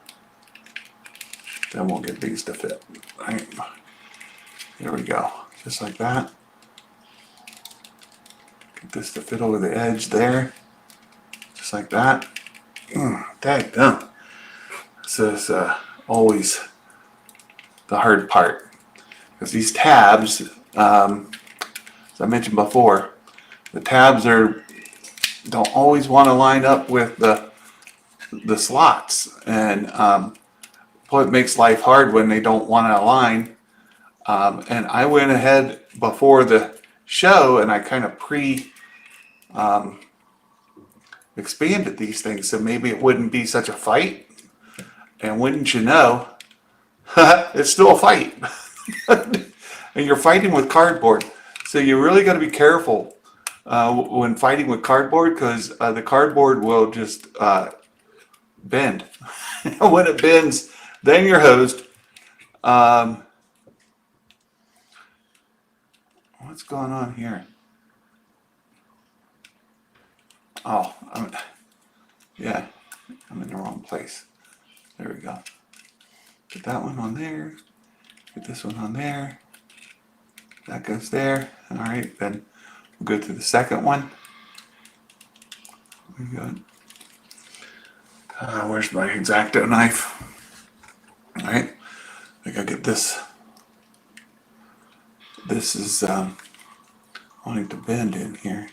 get these to fit. Right. Here we go. Just like that. Get this to fit over the edge there. Just like that. Daggum. This is always the hard part. Because these tabs, as I mentioned before, the tabs don't always want to line up with the slots. And it makes life hard when they don't want to align. And I went ahead before the show and I kind of expanded these things so maybe it wouldn't be such a fight. And wouldn't you know, it's still a fight. And you're fighting with cardboard. So you really got to be careful when fighting with cardboard, because the cardboard will just bend. When it bends, then you're hosed. What's going on here? Oh, I'm in the wrong place. There we go. Get that one on there. Get this one on there. That goes there. All right, then we'll go to the second one. We got. Where's my X-Acto knife? All right, I gotta get this. This is wanting to bend in here.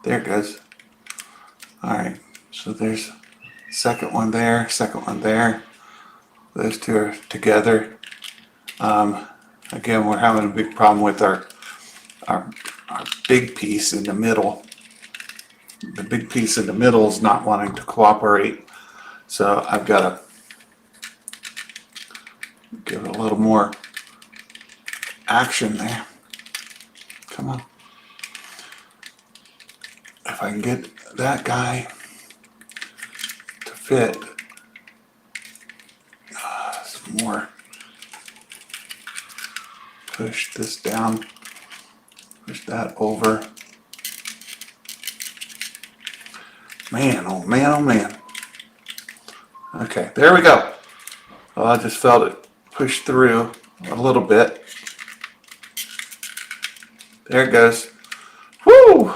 There it goes. All right, so there's second one there, second one there. Those two are together. Again, we're having a big problem with our big piece in the middle. The big piece in the middle is not wanting to cooperate. So I've got to give it a little more action there. Come on. If I can get that guy to fit, some more. Push this down, push that over. Man, oh man, oh man. Okay, there we go. Well, I just felt it push through a little bit. There it goes. Woo!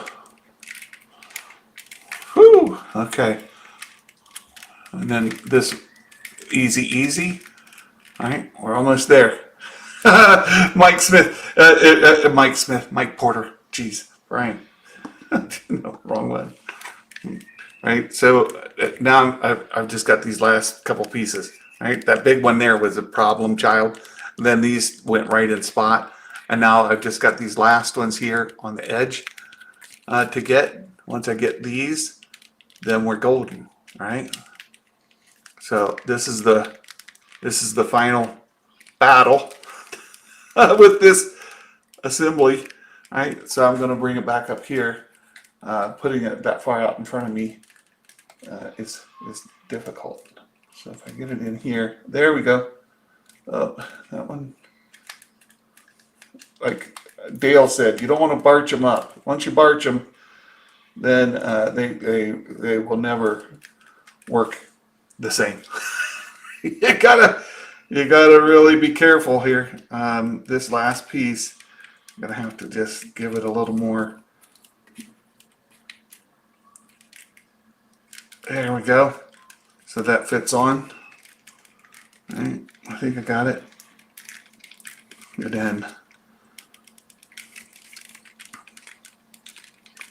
Woo! Okay. And then this easy. All right, we're almost there. Mike Porter. Jeez, Brian. No, wrong one. Right, so now I've just got these last couple pieces. Right, that big one there was a problem child. Then these went right in spot, and now I've just got these last ones here on the edge to get. Once I get these, then we're golden. Right. So this is the final battle with this assembly. All right, so I'm going to bring it back up here. Putting it that far out in front of me is difficult. So if I get it in here, there we go. That one, like Dale said, you don't want to barge them up. Once you barge them, then they will never work the same. you gotta really be careful here. This last piece, I'm gonna have to just give it a little more. There we go. So that fits on. All right, I think I got it. And then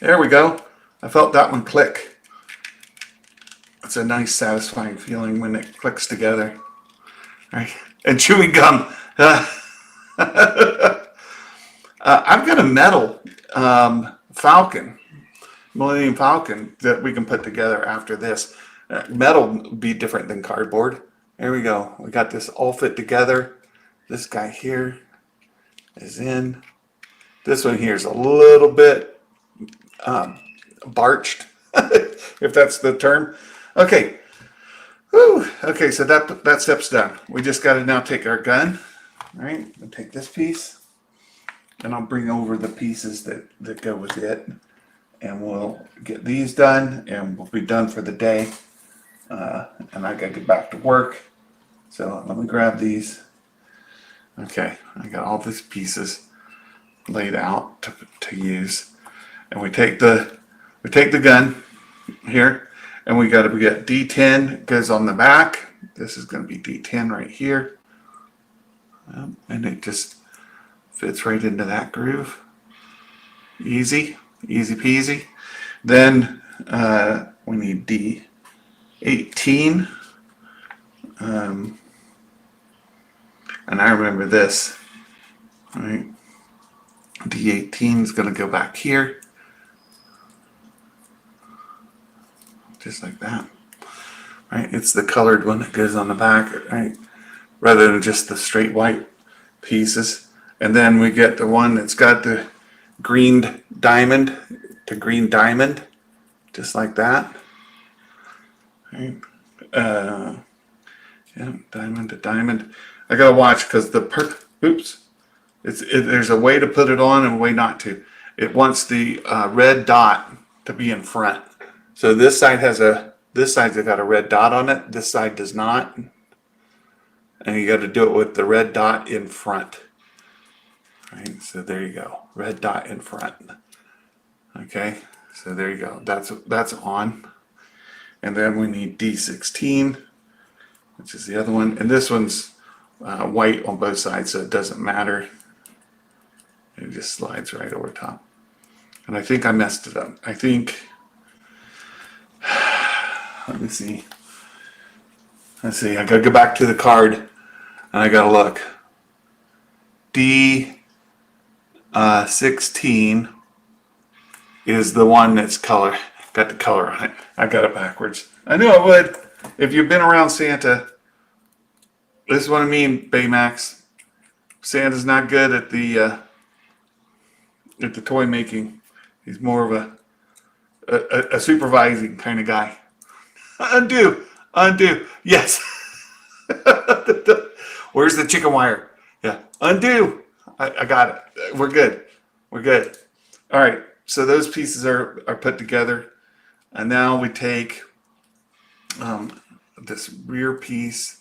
there we go. I felt that one click. It's a nice, satisfying feeling when it clicks together. Right? And chewing gum. I've got a metal Falcon, Millennium Falcon, that we can put together after this. Metal would be different than cardboard. There we go. We got this all fit together. This guy here is in. This one here is a little bit barched, if that's the term. Okay. Whew. Okay, so that step's done. We just got to now take our gun. All right, we'll take this piece, and I'll bring over the pieces that go with it, and we'll get these done, and we'll be done for the day. And I got to get back to work. So let me grab these. Okay, I got all these pieces laid out to use, and we take the gun here, and we got to get D10 goes on the back. This is going to be D10 right here, and it just fits right into that groove. Easy peasy. Then we need D18, and I remember this. All right, D18 is going to go back here, just like that. Right, it's the colored one that goes on the back, right, rather than just the straight white pieces. And then we get the one that's got the green diamond, just like that. Right. Yeah, diamond to diamond. I gotta watch because there's a way to put it on and a way not to. It wants the red dot to be in front. So this side's got a red dot on it. This side does not. And you got to do it with the red dot in front. Right, so there you go. Red dot in front. Okay, so there you go. That's on. And then we need D16, which is the other one. And this one's white on both sides, so it doesn't matter. It just slides right over top. And I think I messed it up. I think, let me see. Let's see, I gotta go back to the card and I gotta look. D16 is the one that's got the color on it. I got it backwards. I knew I would. If you've been around Santa, this is what I mean, Baymax. Santa's not good at the toy making. He's more of a supervising kind of guy. Undo. Yes. Where's the chicken wire? Yeah. Undo. I got it. We're good. All right. So those pieces are put together. And now we take this rear piece.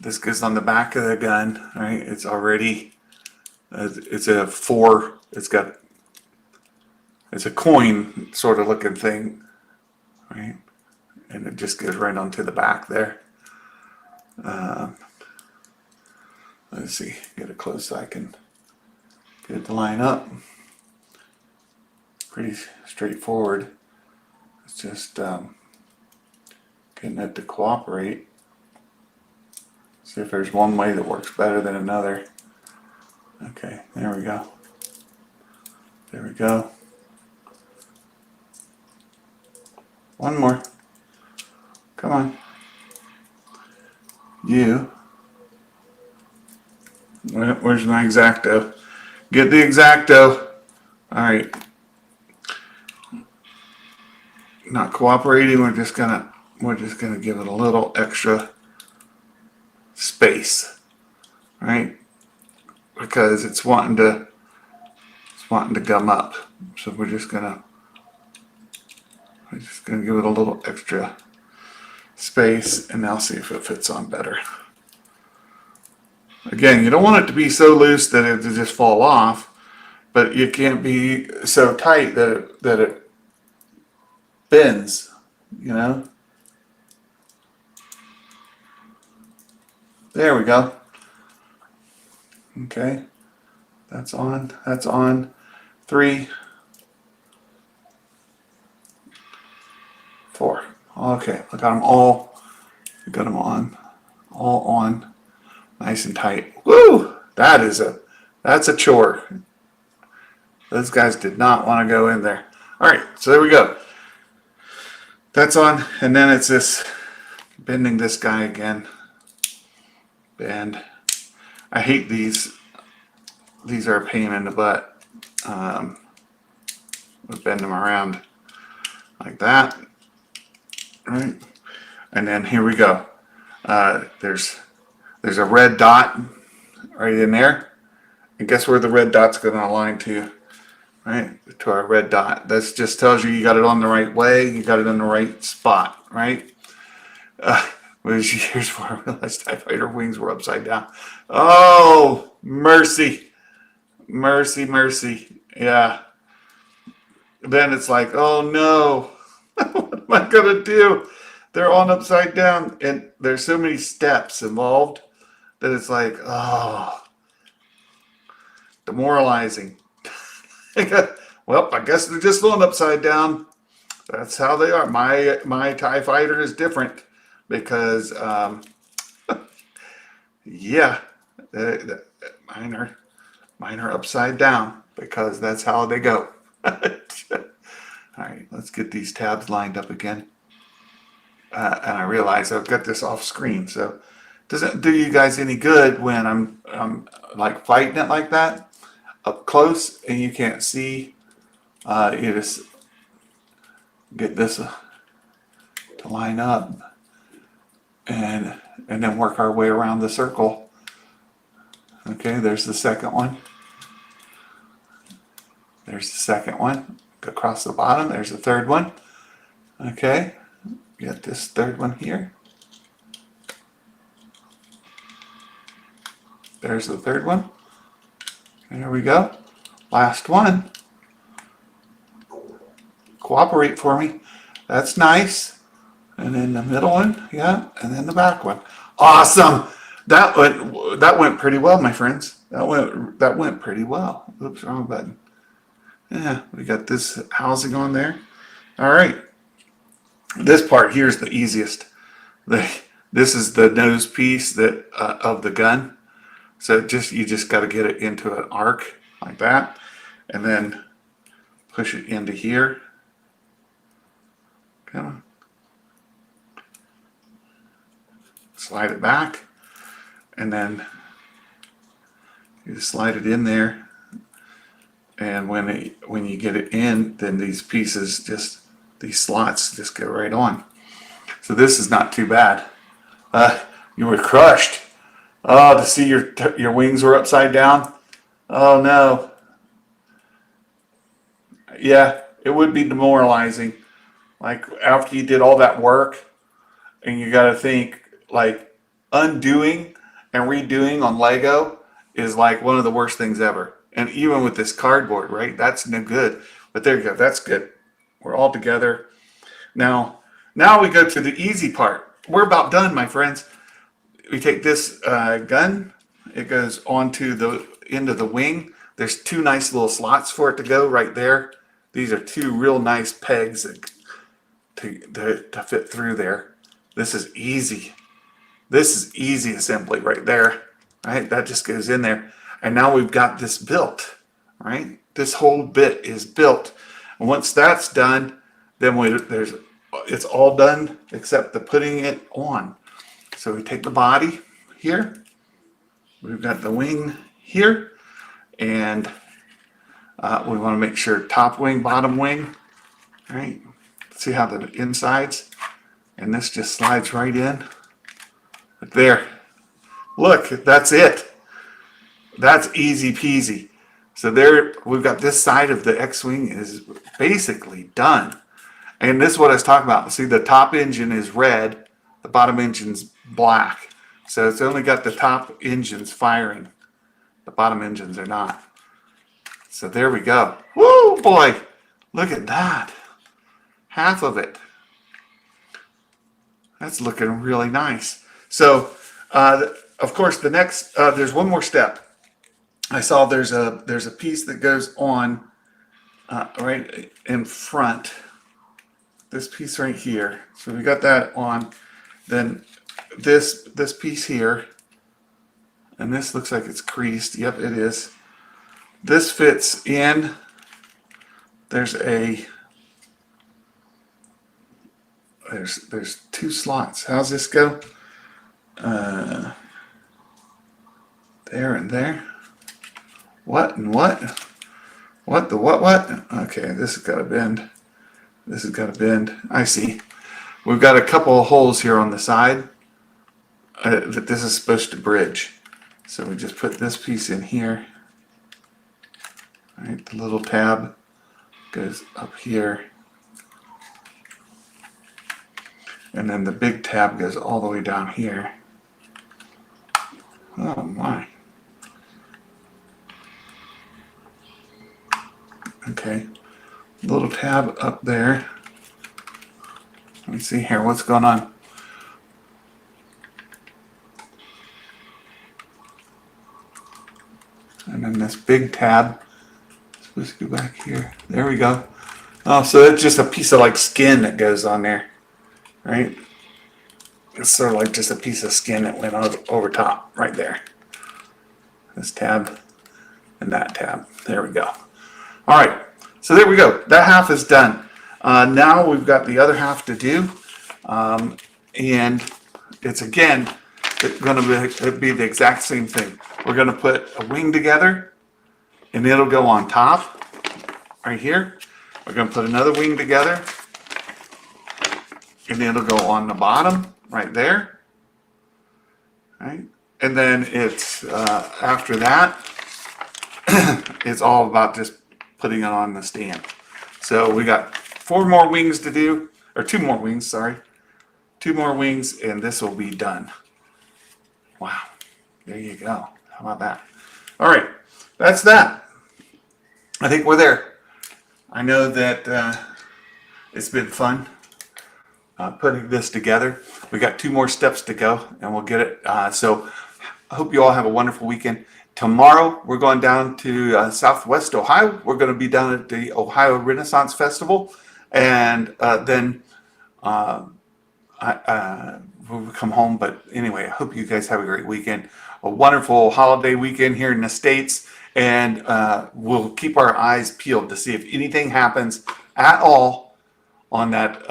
This goes on the back of the gun. Right. It's already, it's a 4. It's a coin sort of looking thing. Right. And it just goes right onto the back there. Let's see, get it close so I can get it to line up. Pretty straightforward. It's just getting it to cooperate. See if there's one way that works better than another. Okay, there we go. One more. Come on. Where's my X-Acto? Get the X-Acto. All right. Not cooperating. We're just gonna give it a little extra space, right? Because it's wanting to wanting to gum up. So we're just gonna give it a little extra space, and now see if it fits on better. Again, you don't want it to be so loose that it just fall off, but you can't be so tight that it bends, you know. There we go. Okay, that's on. That's on. 3, 4. Okay, I got them all. I got them on, all on, nice and tight. Woo! That's a chore. Those guys did not want to go in there. All right, so there we go. That's on, and then it's this bending this guy again. Bend. I hate these. These are a pain in the butt. We'll bend them around like that. All right, and then here we go. There's a red dot right in there, and guess where the red dot's going to align to? Right, to our red dot. That just tells you got it on the right way. You got it in the right spot, right? Here's where I realized TIE Fighter wings were upside down. Oh, mercy. Mercy, mercy. Yeah. Then it's like, oh no. What am I going to do? They're on upside down, and there's so many steps involved that it's like, oh, demoralizing. Well, I guess they're just on upside down. That's how they are. My TIE Fighter is different because, yeah, mine are upside down because that's how they go. All right, let's get these tabs lined up again. And I realize I've got this off screen, so it doesn't do you guys any good when I'm like fighting it like that up close and you can't see. You just get this to line up and then work our way around the circle. Okay, there's the second one. There's the second one. Across the bottom, there's the third one. Okay, get this third one here. There's the third one. There we go. Last one. Cooperate for me. That's nice. And then the middle one, yeah, and then the back one. Awesome. That went pretty well, my friends. That went pretty well. Oops, wrong button. Yeah, we got this housing on there. All right. This part here is the easiest. This is the nose piece that of the gun. So you just got to get it into an arc like that, and then push it into here. Come on. Slide it back, and then you slide it in there. And when you get it in, then these pieces these slots just go right on. So this is not too bad. You were crushed. Oh, to see your wings were upside down. Oh no. Yeah, it would be demoralizing. Like after you did all that work, and you got to think like undoing and redoing on Lego is like one of the worst things ever. And even with this cardboard, right? That's no good. But there you go. That's good. We're all together. Now we go to the easy part. We're about done, my friends. We take this gun. It goes onto the end of the wing. There's 2 nice little slots for it to go right there. These are 2 real nice pegs to fit through there. This is easy. This is easy assembly right there. Right? That just goes in there. And now we've got this built, right? This whole bit is built. And once that's done, then it's all done except the putting it on. So we take the body here. We've got the wing here. And we want to make sure top wing, bottom wing, right? See how the insides, and this just slides right in. There. Look, that's it. That's easy peasy. So there, we've got this side of the Xwing is basically done. And this is what I was talking about. See, the top engine is red, the bottom engine's black. So it's only got the top engines firing. The bottom engines are not. So there we go. Woo, boy. Look at that. Half of it. That's looking really nice. So, of course, the next, there's one more step. I saw there's a piece that goes on right in front. This piece right here. So we got that on. Then this piece here, and this looks like it's creased. Yep, it is. This fits in. There's two slots. How's this go? There and there. What and what? What the what? Okay, this has got to bend. This has got to bend. I see. We've got a couple of holes here on the side that this is supposed to bridge. So we just put this piece in here. All right, the little tab goes up here. And then the big tab goes all the way down here. Oh my. Okay. Little tab up there. Let me see here what's going on. And then this big tab is supposed to go back here. There we go. Oh, so it's just a piece of like skin that goes on there, right? It's sort of like just a piece of skin that went over top right there. This tab and that tab. There we go. All right. So there we go. That half is done. Now we've got the other half to do. And it's again going to be the exact same thing. We're going to put a wing together and it'll go on top right here. We're going to put another wing together and it'll go on the bottom right there. Right? And then it's after that, it's all about just putting it on the stand. So we got 4 more wings to do, or 2 more wings, sorry. 2 more wings, and this will be done. Wow, there you go. How about that? All right, that's that. I think we're there. I know that it's been fun putting this together. We got 2 more steps to go, and we'll get it. So I hope you all have a wonderful weekend. Tomorrow, we're going down to Southwest Ohio. We're going to be down at the Ohio Renaissance Festival. And then we'll come home. But anyway, I hope you guys have a great weekend. A wonderful holiday weekend here in the States. And we'll keep our eyes peeled to see if anything happens at all on that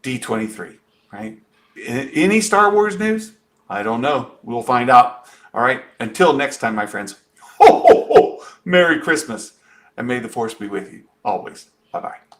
D23, right? Any Star Wars news? I don't know. We'll find out. All right. Until next time, my friends. Ho, ho, ho. Merry Christmas. And may the Force be with you always. Bye-bye.